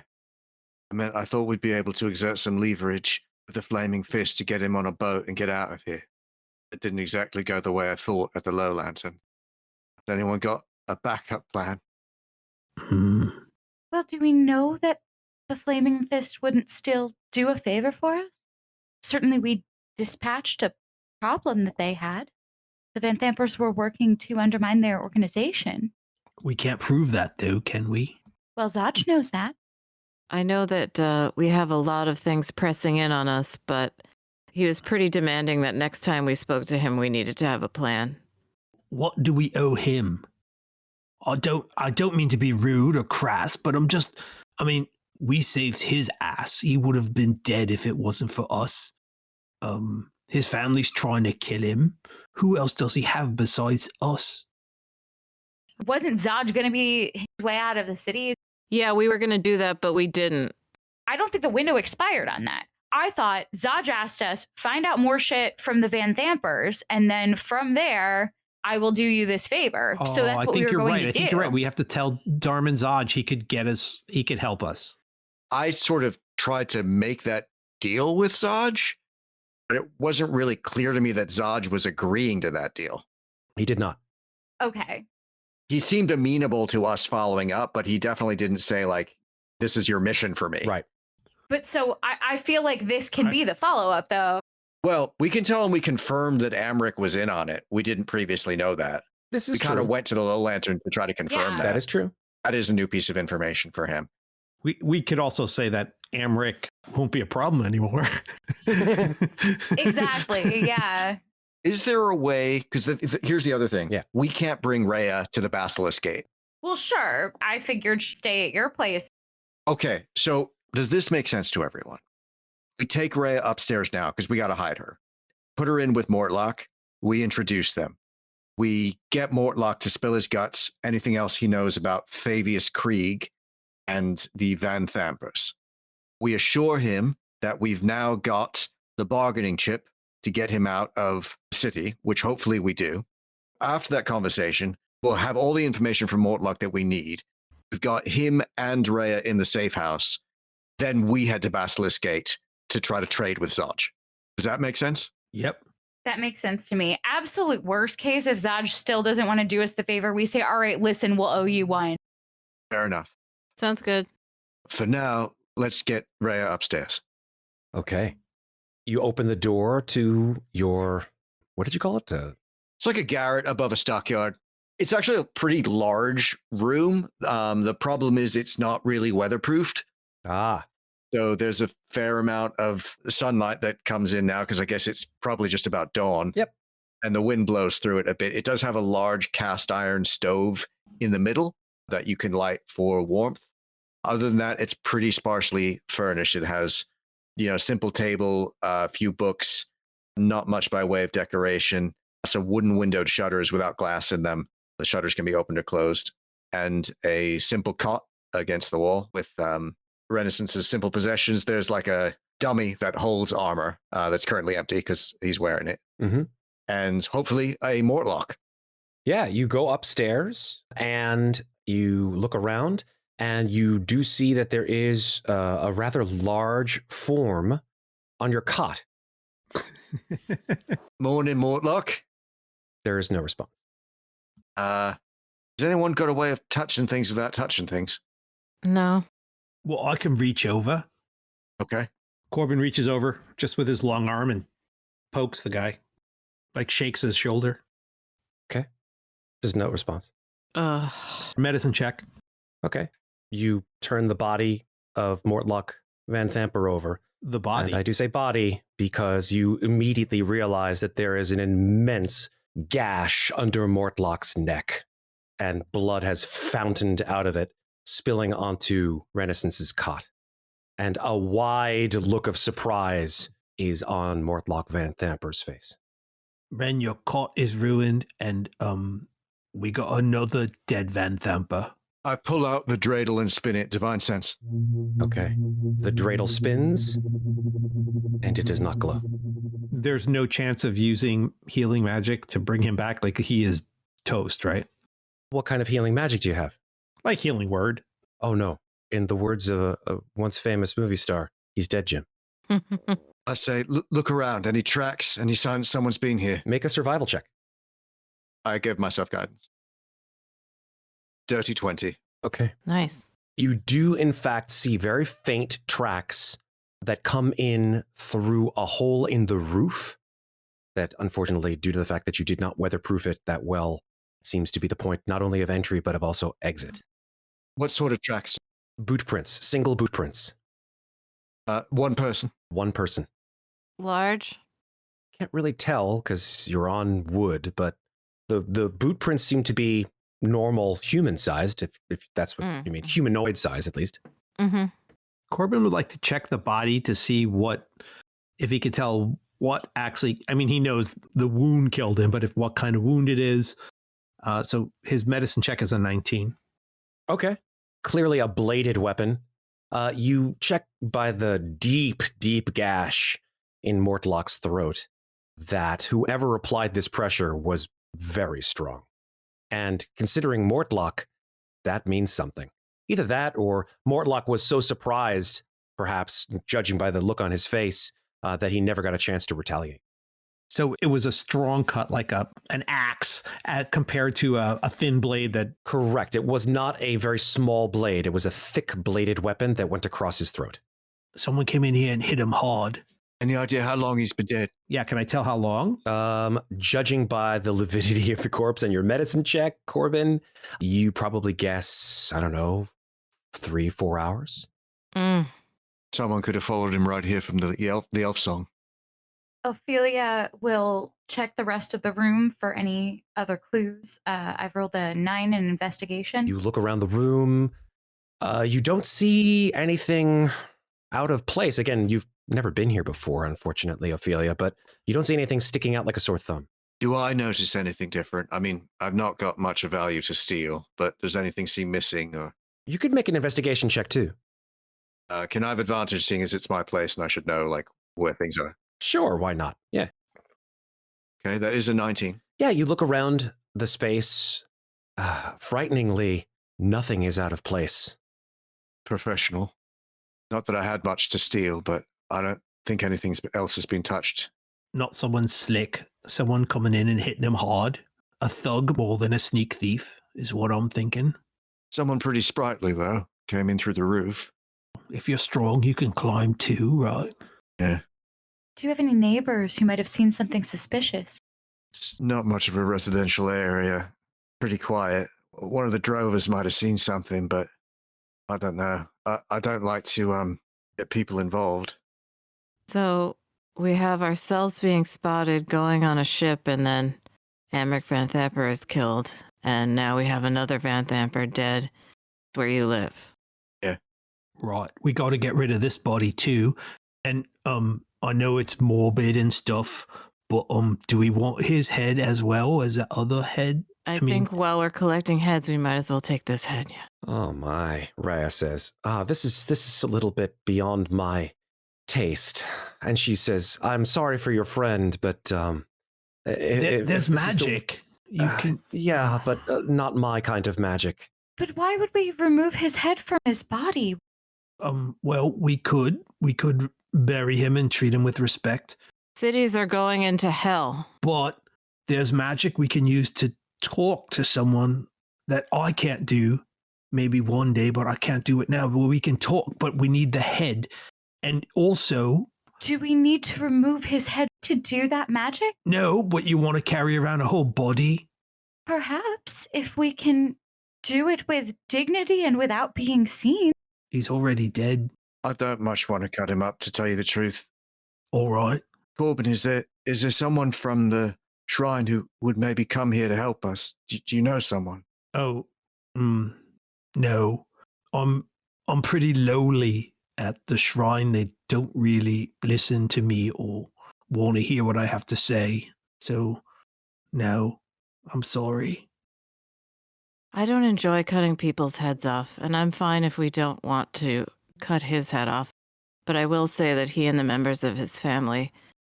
I thought we'd be able to exert some leverage with the flaming fist to get him on a boat and get out of here. It didn't exactly go the way I thought at the Low Lantern. Has anyone got a backup plan? Well, do we know that the Flaming Fist wouldn't still do a favor for us? Certainly we dispatched a problem that they had. The Vanthampurs were working to undermine their organization. We can't prove that, though, can we? Well, Zaj knows that. I know that we have a lot of things pressing in on us, but he was pretty demanding that next time we spoke to him, we needed to have a plan. What do we owe him? I don't mean to be rude or crass, but we saved his ass. He would have been dead if it wasn't for us. His family's trying to kill him. Who else does he have besides us? Wasn't Zaj going to be his way out of the city? Yeah, we were going to do that, but we didn't. I don't think the window expired on that. I thought Zaj asked us, find out more shit from the Vanthampurs, and then from there, I will do you this favor. So that's what we were going to do. I think you're right. We have to tell Darman Zaj he could help us. I sort of tried to make that deal with Zaj, but it wasn't really clear to me that Zaj was agreeing to that deal. He did not. Okay. He seemed amenable to us following up, but he definitely didn't say, like, this is your mission for me. Right. But so I feel like this can be the follow-up, though. Well, we can tell him we confirmed that Amrick was in on it. We didn't previously know that. This is We kind true. of went to the Low Lantern to try to confirm that. That is true. That is a new piece of information for him. We could also say that Amrick won't be a problem anymore. Exactly. Yeah. Is there a way, because here's the other thing. Yeah. We can't bring Reya to the Basilisk Gate. Well, sure. I figured she'd stay at your place. Okay, so does this make sense to everyone? We take Reya upstairs now because we got to hide her. Put her in with Mortlock. We introduce them. We get Mortlock to spill his guts, anything else he knows about Fabius Krieg and the Vanthampurs. We assure him that we've now got the bargaining chip to get him out of the city, which hopefully we do. After that conversation, we'll have all the information from Mortlock that we need. We've got him and Reya in the safe house. Then we head to Basilisk Gate to try to trade with Zodge. Does that make sense? Yep. That makes sense to me. Absolute worst case, if Zodge still doesn't want to do us the favor, we say, all right, listen, we'll owe you one. Fair enough. Sounds good. For now, let's get Reya upstairs. Okay. You open the door to your, what did you call it? It's like a garret above a stockyard. It's actually a pretty large room. The problem is it's not really weatherproofed. So there's a fair amount of sunlight that comes in now because I guess it's probably just about dawn. Yep. And the wind blows through it a bit. It does have a large cast iron stove in the middle that you can light for warmth. Other than that, it's pretty sparsely furnished. It has, simple table, a few books, not much by way of decoration. Some wooden windowed shutters without glass in them. The shutters can be opened or closed. And a simple cot against the wall with Renaissance's simple possessions. There's like a dummy that holds armor that's currently empty because he's wearing it. Mm-hmm. And hopefully a Mortlock. Yeah, you go upstairs and you look around and you do see that there is a rather large form on your cot. Morning, Mortlock. There is no response. Has anyone got a way of touching things without touching things? No. Well, I can reach over. Okay. Corbin reaches over just with his long arm and pokes the guy, like shakes his shoulder. Okay. There's no response. Medicine check. Okay. You turn the body of Mortlock Vanthampur over. The body. And I do say body because you immediately realize that there is an immense gash under Mortlock's neck, and blood has fountained out of it, spilling onto Renaissance's cot. And a wide look of surprise is on Mortlock Vanthampur's face. Ren, your cot is ruined, and we got another dead Vanthampur. I pull out the dreidel and spin it. Divine sense. Okay. The dreidel spins, and it does not glow. There's no chance of using healing magic to bring him back. Like, he is toast, right? What kind of healing magic do you have? Like healing word. Oh, no. In the words of a once famous movie star, he's dead, Jim. I say, look around. Any tracks? Any signs someone's been here? Make a survival check. I give myself guidance. Dirty 20. Okay. Nice. You do, in fact, see very faint tracks that come in through a hole in the roof that, unfortunately, due to the fact that you did not weatherproof it that well, seems to be the point not only of entry, but of also exit. What sort of tracks? Boot prints, single boot prints. One person. One person. Large? Can't really tell because you're on wood, but the boot prints seem to be normal human sized, if that's what you mean. Humanoid size, at least. Mm-hmm. Corbin would like to check the body to see if he could tell what actually, I mean, he knows the wound killed him, but what kind of wound it is. So his medicine check is a 19. Okay. Clearly a bladed weapon. You check by the deep, deep gash in Mortlock's throat that whoever applied this pressure was very strong. And considering Mortlock, that means something. Either that or Mortlock was so surprised, perhaps judging by the look on his face, that he never got a chance to retaliate. So it was a strong cut, like an axe, compared to a thin blade that... Correct. It was not a very small blade. It was a thick bladed weapon that went across his throat. Someone came in here and hit him hard. Any idea how long he's been dead? Yeah, can I tell how long? Judging by the lividity of the corpse and your medicine check, Corbin, you probably guess, I don't know, 3-4 hours? Someone could have followed him right here from the elf song. Ophelia will check the rest of the room for any other clues. I've rolled a 9 in investigation. You look around the room. You don't see anything out of place. Again, you've never been here before, unfortunately, Ophelia, but you don't see anything sticking out like a sore thumb. Do I notice anything different? I mean, I've not got much of value to steal, but does anything seem missing? Or You could make an investigation check, too. can I have advantage seeing as it's my place and I should know, like, where things are? Sure, why not? Yeah. Okay, that is a 19. Yeah, you look around the space. Frighteningly, nothing is out of place. Professional. Not that I had much to steal, but I don't think anything else has been touched. Not someone slick. Someone coming in and hitting him hard. A thug more than a sneak thief is what I'm thinking. Someone pretty sprightly, though. Came in through the roof. If you're strong, you can climb too, right? Yeah. Do you have any neighbors who might have seen something suspicious? It's not much of a residential area. Pretty quiet. One of the drovers might have seen something, but I don't know. I don't like to get people involved. So we have ourselves being spotted going on a ship, and then Amrick Vanthampur is killed, and now we have another Vanthampur dead where you live. Yeah. Right. We got to get rid of this body too. And I know it's morbid and stuff, but do we want his head as well as the other head? I think while we're collecting heads, we might as well take this head. Yeah. Oh my, Raya says. This is a little bit beyond my taste. And she says, I'm sorry for your friend, but there's magic. You can... Yeah, but not my kind of magic. But why would we remove his head from his body? Well, we could bury him and treat him with respect. Cities are going into hell. But there's magic we can use to talk to someone that I can't do. Maybe one day, but I can't do it now. But we can talk, but we need the head. And also... Do we need to remove his head to do that magic? No, but you want to carry around a whole body? Perhaps, if we can do it with dignity and without being seen. He's already dead. I don't much want to cut him up, to tell you the truth. All right. Corbin, is there someone from the shrine who would maybe come here to help us? Do you know someone? Oh, no. I'm pretty lowly at the shrine. They don't really listen to me or want to hear what I have to say. So, no, I'm sorry. I don't enjoy cutting people's heads off, and I'm fine if we don't want to cut his head off. But I will say that he and the members of his family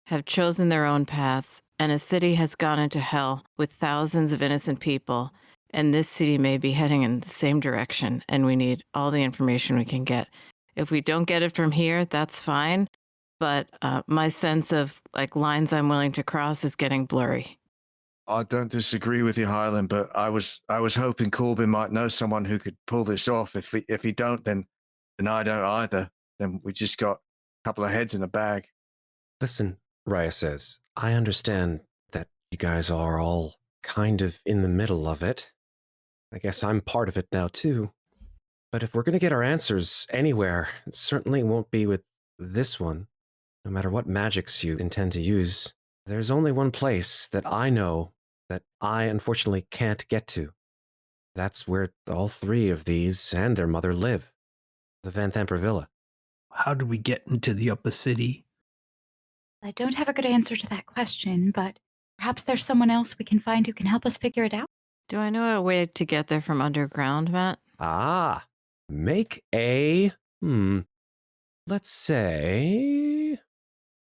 have chosen their own paths, and a city has gone into hell with thousands of innocent people, and this city may be heading in the same direction, and we need all the information we can get. If we don't get it from here, that's fine, but my sense of like lines I'm willing to cross is getting blurry. I don't disagree with you, Hylan, but I was hoping Corbin might know someone who could pull this off. If he don't, then I don't either. Then we just got a couple of heads in a bag. Listen, Raya says, I understand that you guys are all kind of in the middle of it. I guess I'm part of it now, too. But if we're going to get our answers anywhere, it certainly won't be with this one. No matter what magics you intend to use, there's only one place that I know that I unfortunately can't get to. That's where all three of these and their mother live. The Vanthampur Villa. How do we get into the upper city? I don't have a good answer to that question, but perhaps there's someone else we can find who can help us figure it out. Do I know a way to get there from underground, Matt? Make a, let's say, I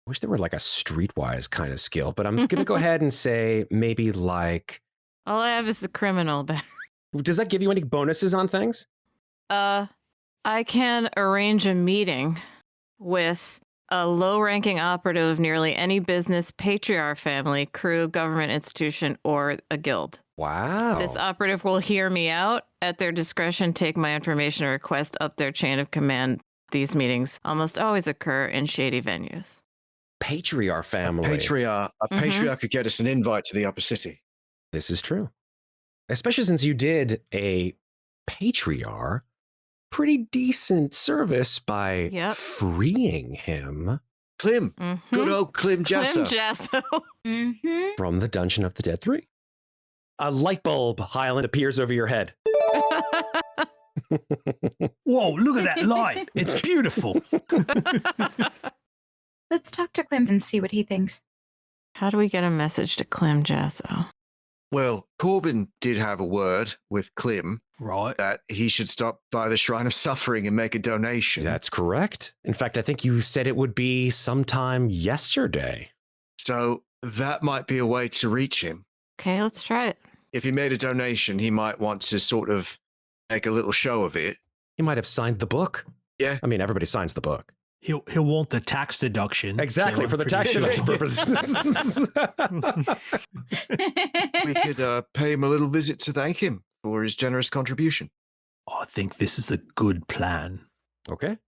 wish there were like a streetwise kind of skill, but I'm going to go ahead and say maybe like... All I have is the criminal. Does that give you any bonuses on things? I can arrange a meeting with a low-ranking operative of nearly any business, patriarch family, crew, government institution, or a guild. Wow. This operative will hear me out at their discretion, take my information or request up their chain of command. These meetings almost always occur in shady venues. Patriarch family. A patriarch could get us an invite to the upper city. This is true. Especially since you did a patriarch pretty decent service by freeing him. Clem. Good old Clem Jasso. From the Dungeon of the Dead 3. A light bulb, Hylan, appears over your head. Whoa, look at that light. It's beautiful. Let's talk to Clem and see what he thinks. How do we get a message to Clem Jasso? Well, Corbin did have a word with Clem. Right. That he should stop by the Shrine of Suffering and make a donation. That's correct. In fact, I think you said it would be sometime yesterday. So that might be a way to reach him. Okay, let's try it. If he made a donation, he might want to sort of make a little show of it. He might have signed the book. Yeah. I mean, everybody signs the book. He'll want the tax deduction. Exactly, so for the tax deduction purposes. We could pay him a little visit to thank him for his generous contribution. I think this is a good plan. Okay.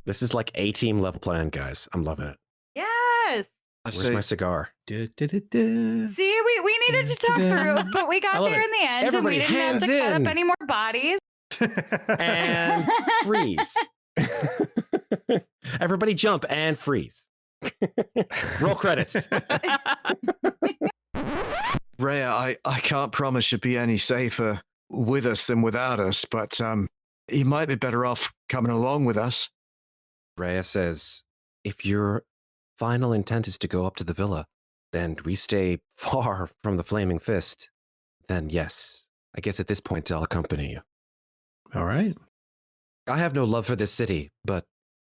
This is like A-team level plan, guys. I'm loving it. Yes. Where's my cigar? See, we needed to talk through, but we got there in the end, Everybody, and we didn't have to cut up any more bodies. And freeze. Everybody jump and freeze. Roll credits. Reya, I can't promise you'll be any safer with us than without us, but you might be better off coming along with us. Reya says, if your final intent is to go up to the villa, and we stay far from the Flaming Fist, then yes, I guess at this point I'll accompany you. All right. I have no love for this city, but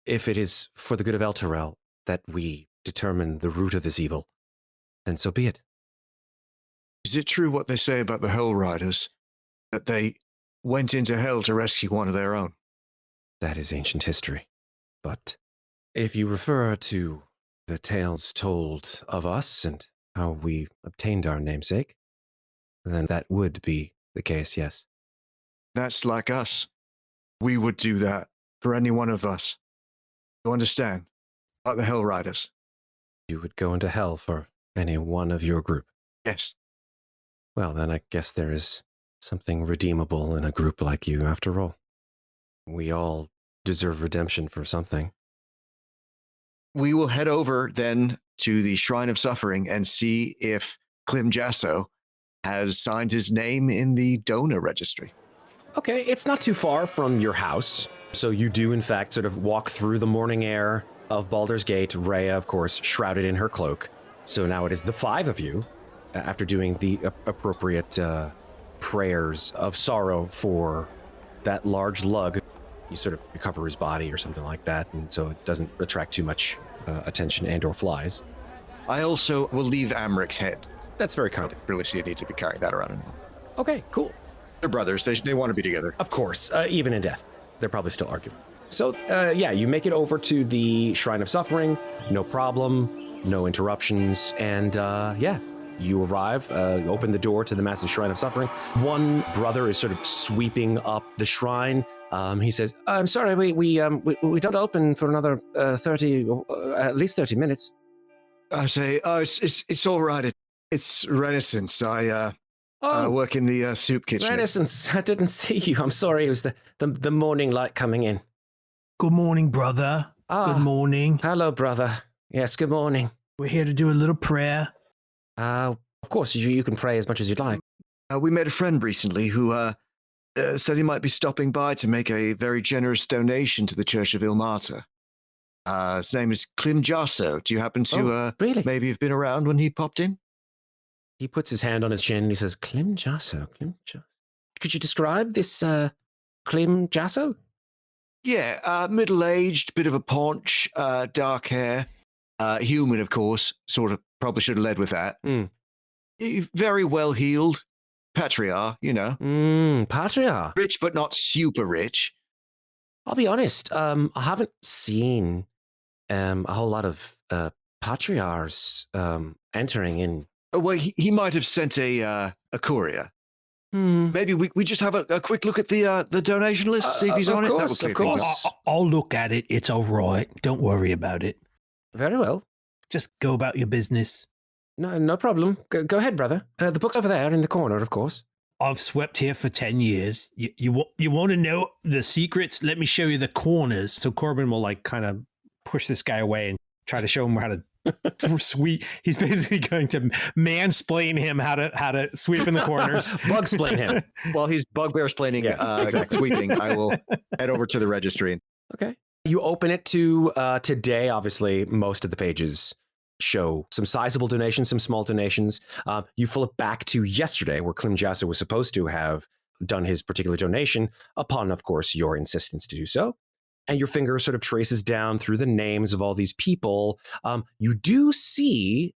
if it is for the good of Elturel that we determine the root of this evil, then so be it. Is it true what they say about the Hell Riders? That they went into hell to rescue one of their own? That is ancient history. But if you refer to the tales told of us and how we obtained our namesake, then that would be the case, yes. That's like us. We would do that for any one of us. You understand? Like the Hell Riders. You would go into hell for any one of your group? Yes. Well, then I guess there is something redeemable in a group like you, after all. We all deserve redemption for something. We will head over then to the Shrine of Suffering and see if Clem Jasso has signed his name in the donor registry. Okay, it's not too far from your house. So you do, in fact, sort of walk through the morning air of Baldur's Gate. Reya, of course, shrouded in her cloak. So now it is the five of you, after doing the appropriate prayers of sorrow for that large lug. You sort of recover his body or something like that, and so it doesn't attract too much attention and or flies. I also will leave Amrick's head. That's very kind. I don't really see a need to be carrying that around anymore. Okay, cool. They're brothers. They want to be together. Of course, even in death. They're probably still arguing. So, yeah, you make it over to the Shrine of Suffering. No problem. No interruptions. And, yeah, you arrive, open the door to the massive Shrine of Suffering. One brother is sort of sweeping up the shrine. He says, I'm sorry, we don't open for another 30, at least 30 minutes. I say, oh, it's all right. It's Renascence. I work in the soup kitchen. Renascence, I didn't see you. I'm sorry. It was the morning light coming in. Good morning, brother. Good morning. Hello, brother. Yes, good morning. We're here to do a little prayer. Of course, you can pray as much as you'd like. We made a friend recently who said he might be stopping by to make a very generous donation to the Church of Ilmata. His name is Clem Jasso. Do you happen to really? Maybe have been around when he popped in? He puts his hand on his chin and he says, Clem Jasso. Could you describe this Clem Jasso? Yeah, middle-aged, bit of a paunch, dark hair. Human, of course. Sort of probably should have led with that. Very well-heeled. Patriarch, you know. Patriarch. Rich, but not super rich. I'll be honest, I haven't seen a whole lot of patriarchs entering in. Well, he might have sent a courier. Maybe we just have a quick look at the donation list, see if he's on it. That would clear things up. I'll look at it. It's all right. Don't worry about it. Very well. Just go about your business. No problem. Go ahead, brother. The book's over there in the corner, of course. I've swept here for 10 years. You want to know the secrets? Let me show you the corners. So Corbin will like kind of push this guy away and try to show him how to sweep. He's basically going to mansplain him how to sweep in the corners. Bug-splain him. While he's bugbear-splaining exactly. Sweeping, I will head over to the registry. Okay. You open it to today. Obviously, most of the pages show some sizable donations, some small donations. You flip back to yesterday, where Klim Jassa was supposed to have done his particular donation, upon, of course, your insistence to do so. And your finger sort of traces down through the names of all these people. You do see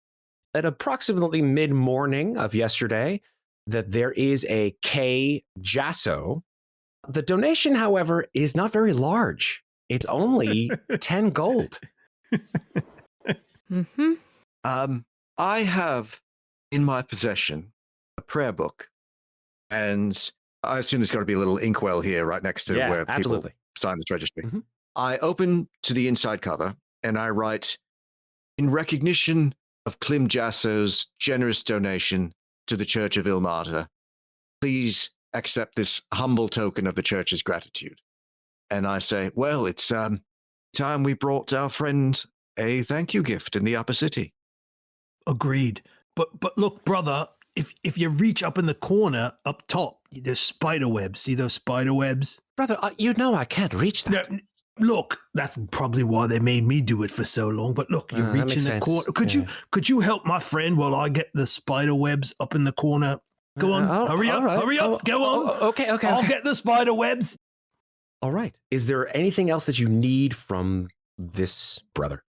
at approximately mid-morning of yesterday that there is a K. Jasso. The donation, however, is not very large. It's only 10 gold. I have in my possession a prayer book, and I assume there's got to be a little inkwell here right next to where people sign this registry. I open to the inside cover and I write, in recognition of Klim Jasso's generous donation to the Church of Ilmater, please accept this humble token of the church's gratitude. And I say, well, it's time we brought our friend a thank you gift in the upper city. Agreed. But look, brother, if you reach up in the corner up top, there's spider webs. See those spider webs? Brother, you know I can't reach that. No, look, that's probably why they made me do it for so long. But look, you reach in the corner. Could you help my friend while I get the spider webs up in the corner? Go on, hurry up, go on. Okay. I'll get the spider webs. All right. Is there anything else that you need from this brother?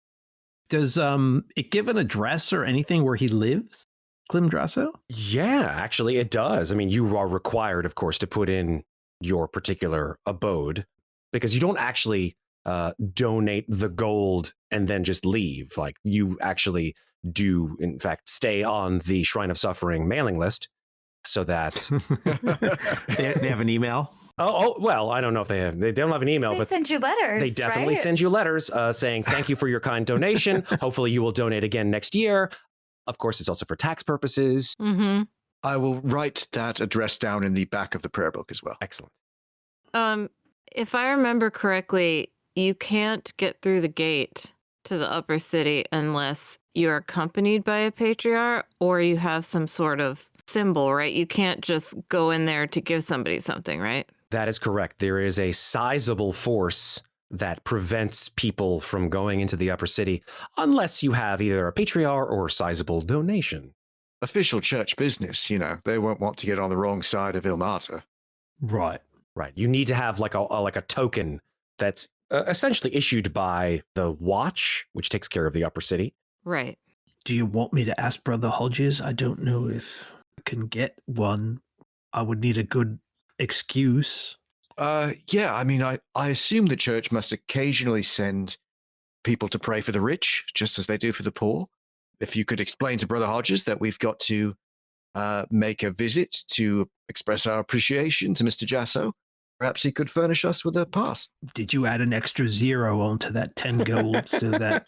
Does it give an address or anything where he lives, Klim Jasso? Yeah, actually it does. I mean, you are required, of course, to put in your particular abode, because you don't actually donate the gold and then just leave. Like, you actually do, in fact, stay on the Shrine of Suffering mailing list so that... they have an email? Oh, well, I don't know if they have. They don't have an email, They but send you letters. they definitely right? send you letters saying thank you for your kind donation. Hopefully you will donate again next year. Of course, it's also for tax purposes. I will write that address down in the back of the prayer book as well. Excellent. If I remember correctly, you can't get through the gate to the upper city unless you're accompanied by a patriarch or you have some sort of symbol, right? You can't just go in there to give somebody something, right? That is correct. There is a sizable force that prevents people from going into the upper city unless you have either a patriarch or a sizable donation. Official church business, they won't want to get on the wrong side of Ilmater. Right. You need to have like a token that's essentially issued by the Watch, which takes care of the upper city. Right. Do you want me to ask Brother Hodges? I don't know if I can get one. I would need a good excuse. Yeah, I mean, I assume the church must occasionally send people to pray for the rich, just as they do for the poor. If you could explain to Brother Hodges that we've got to make a visit to express our appreciation to Mr. Jasso, perhaps he could furnish us with a pass. Did you add an extra 0 onto that 10 gold so that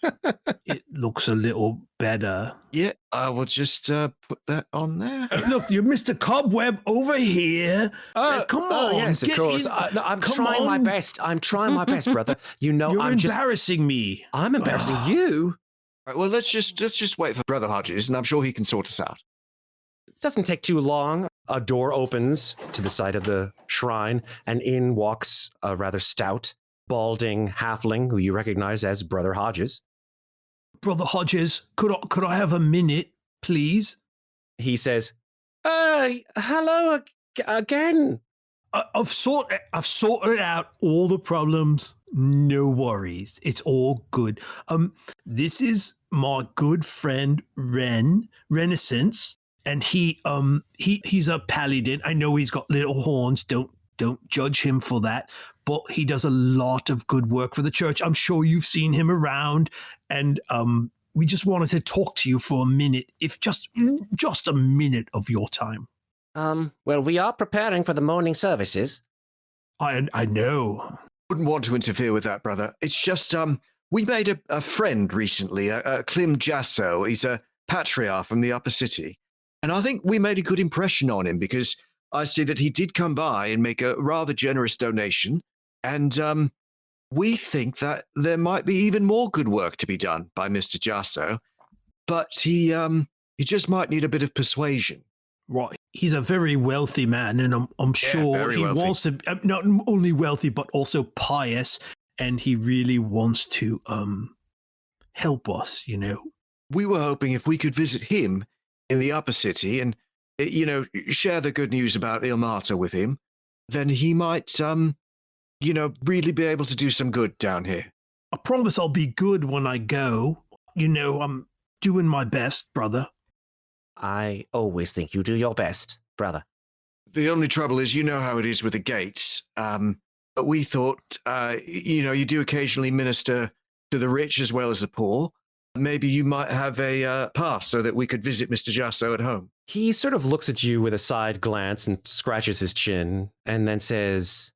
it looks a little better? Yeah, I will just put that on there. Look, you're Mr. Cobweb over here. Come on. Oh, yes, of course. I'm trying my best. I'm trying my best, brother. You're embarrassing me. I'm embarrassing you. All right, well, let's just wait for Brother Hodges, and I'm sure he can sort us out. It doesn't take too long. A door opens to the side of the shrine, and in walks a rather stout, balding halfling who you recognize as Brother Hodges. Brother Hodges, could I have a minute, please? He says, hello again. I've sorted out all the problems. No worries. It's all good. This is my good friend Renascence. And he's a paladin. I know he's got little horns. Don't Don't judge him for that. But he does a lot of good work for the church. I'm sure you've seen him around. And we just wanted to talk to you for a minute, if just a minute of your time. Well, we are preparing for the morning services. I know. Wouldn't want to interfere with that, brother. It's just, we made a friend recently, Clim Jasso. He's a patriarch from the upper city. And I think we made a good impression on him because I see that he did come by and make a rather generous donation. And we think that there might be even more good work to be done by Mr. Jasso. But he just might need a bit of persuasion. Right. He's a very wealthy man, and I'm sure he wants to, not only wealthy, but also pious, and he really wants to help us, you know. We were hoping if we could visit him in the upper city and, share the good news about Ilmata with him, then he might, really be able to do some good down here. I promise I'll be good when I go. You know, I'm doing my best, brother. I always think you do your best, brother. The only trouble is, you know how it is with the gates. But we thought, you do occasionally minister to the rich as well as the poor. Maybe you might have a pass so that we could visit Mr. Jasso at home. He sort of looks at you with a side glance and scratches his chin and then says,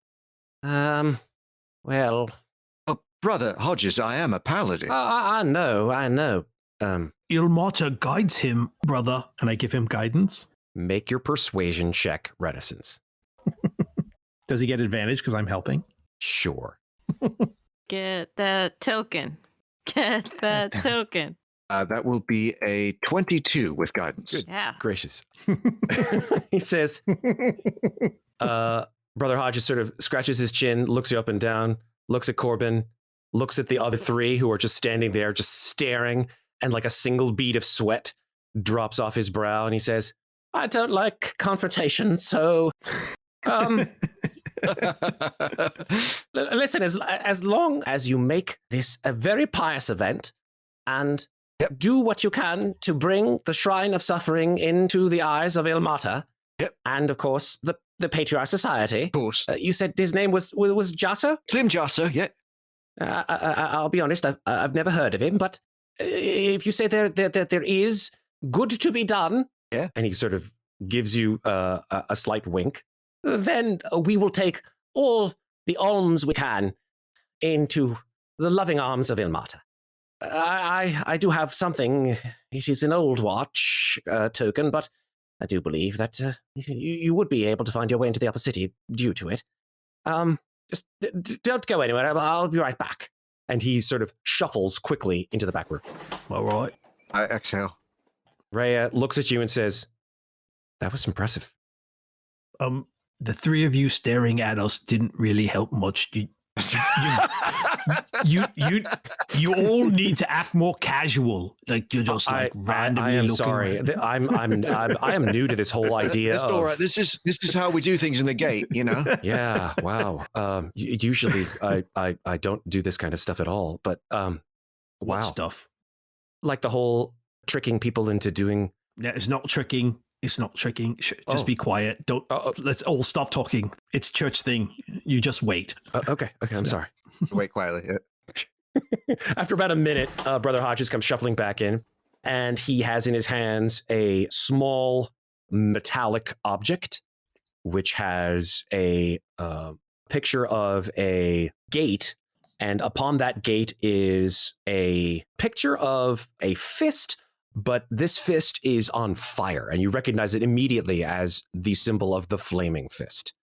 well... Oh, brother Hodges, I am a paladin. I know. Ilmata guides him, brother, and I give him guidance. Make your persuasion check, Renascence. Does he get advantage because I'm helping? Sure. Get that token. Get that token. That will be a 22 with guidance. Good. Yeah. Gracious. He says, Brother Hodges sort of scratches his chin, looks you up and down, looks at Corbin, looks at the other three who are just standing there, just staring, and like a single bead of sweat drops off his brow, and he says, I don't like confrontation, so... Listen, as long as you make this a very pious event and do what you can to bring the Shrine of Suffering into the eyes of Ilmata, and of course the Patriarch Society. Of course. You said his name was Jasso? Clim Jasso, yeah. I'll be honest, I've never heard of him, but if you say there is good to be done, and he sort of gives you a slight wink, then we will take all the alms we can into the loving arms of Ilmata. I do have something. It is an old watch token, but I do believe that you would be able to find your way into the upper city due to it. Just don't go anywhere. I'll be right back. And he sort of shuffles quickly into the back room. All right. I exhale. Reya looks at you and says, that was impressive. The three of you staring at us didn't really help much. You all need to act more casual. Like you're just randomly I am looking sorry. around. I am new to this whole idea. That's all right. This is how we do things in the gate, you know? Yeah. Wow. Usually I don't do this kind of stuff at all, but What wow. stuff? Like the whole tricking people into doing. Yeah, it's not tricking. It's not tricking. Just be quiet. Don't. Let's all stop talking. It's church thing. You just wait. Okay. I'm sorry. Wait quietly. Yeah. After about a minute, Brother Hodges comes shuffling back in, and he has in his hands a small metallic object, which has a picture of a gate, and upon that gate is a picture of a fist, but this fist is on fire, and you recognize it immediately as the symbol of the flaming fist.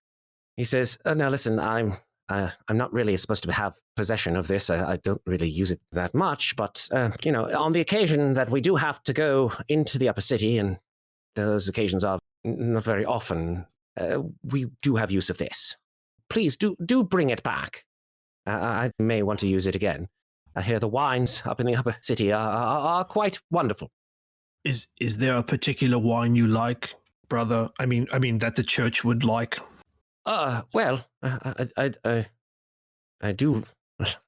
He says, now listen, I'm not really supposed to have possession of this. I don't really use it that much, but, on the occasion that we do have to go into the upper city, and those occasions are not very often, we do have use of this. Please, do bring it back. I may want to use it again. I hear the wines up in the upper city are quite wonderful. Is there a particular wine you like, brother? I mean that the church would like. Well, I do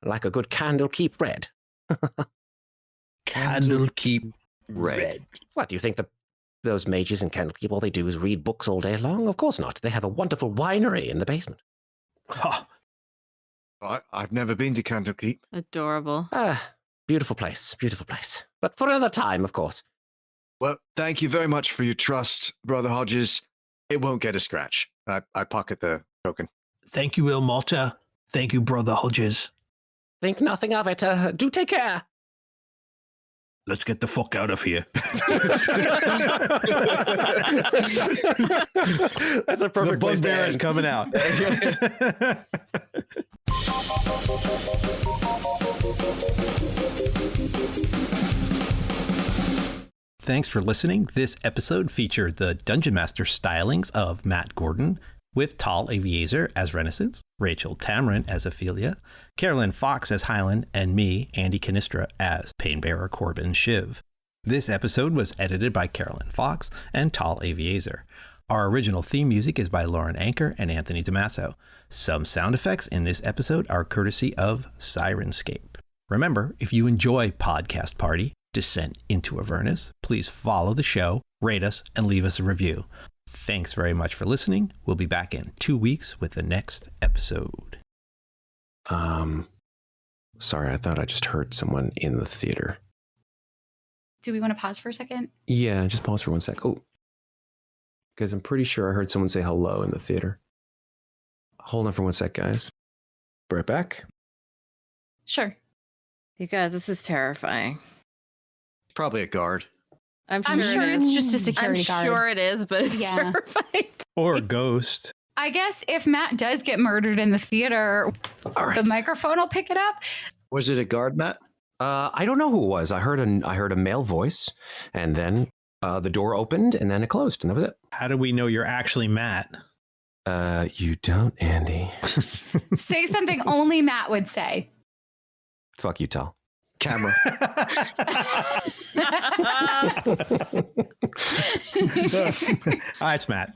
like a good Candlekeep Red. Candlekeep Red. What do you think? those mages in Candlekeep, all they do is read books all day long? Of course not. They have a wonderful winery in the basement. Ha! I've never been to Candlekeep. Adorable. Beautiful place, beautiful place. But for another time, of course. Well, thank you very much for your trust, Brother Hodges. It won't get a scratch. I pocket the token. Thank you, Il Malta. Thank you, Brother Hodges. Think nothing of it. Do take care. Let's get the fuck out of here. That's a perfect place to Painbearer is end. coming out. Thanks for listening. This episode featured the Dungeon Master stylings of Matt Gordon, with Tal Aviezer as Renascence, Rachel Tamarin as Ofelia, Carolyn Fox as Hylan, and me, Andy Cannistra, as Painbearer Corbin Shiv. This episode was edited by Carolyn Fox and Tal Aviezer. Our original theme music is by Lauren Anker and Anthony DiMasso. Some sound effects in this episode are courtesy of Syrinscape. Remember, if you enjoy Podcast Party, Descent into Avernus, please follow the show, rate us, and leave us a review. Thanks very much for listening. We'll be back in 2 weeks with the next episode. Sorry, I thought I just heard someone in the theater. Do we want to pause for a second? Yeah, just pause for 1 sec. Oh, because I'm pretty sure I heard someone say hello in the theater. Hold on for 1 sec, guys. Be right back. Sure. You guys, this is terrifying. Probably a guard. I'm sure, I'm sure it it's is. just a security I'm guard. sure it is, but it's Yeah. terrifying. Or a ghost. I guess if Matt does get murdered in the theater, All right. the microphone will pick it up. Was it a guard, Matt? I don't know who it was. I heard a male voice, and then the door opened, and then it closed, and that was it. How do we know you're actually Matt? You don't, Andy. Say something only Matt would say. Fuck you, Tal. Camera. It's Matt.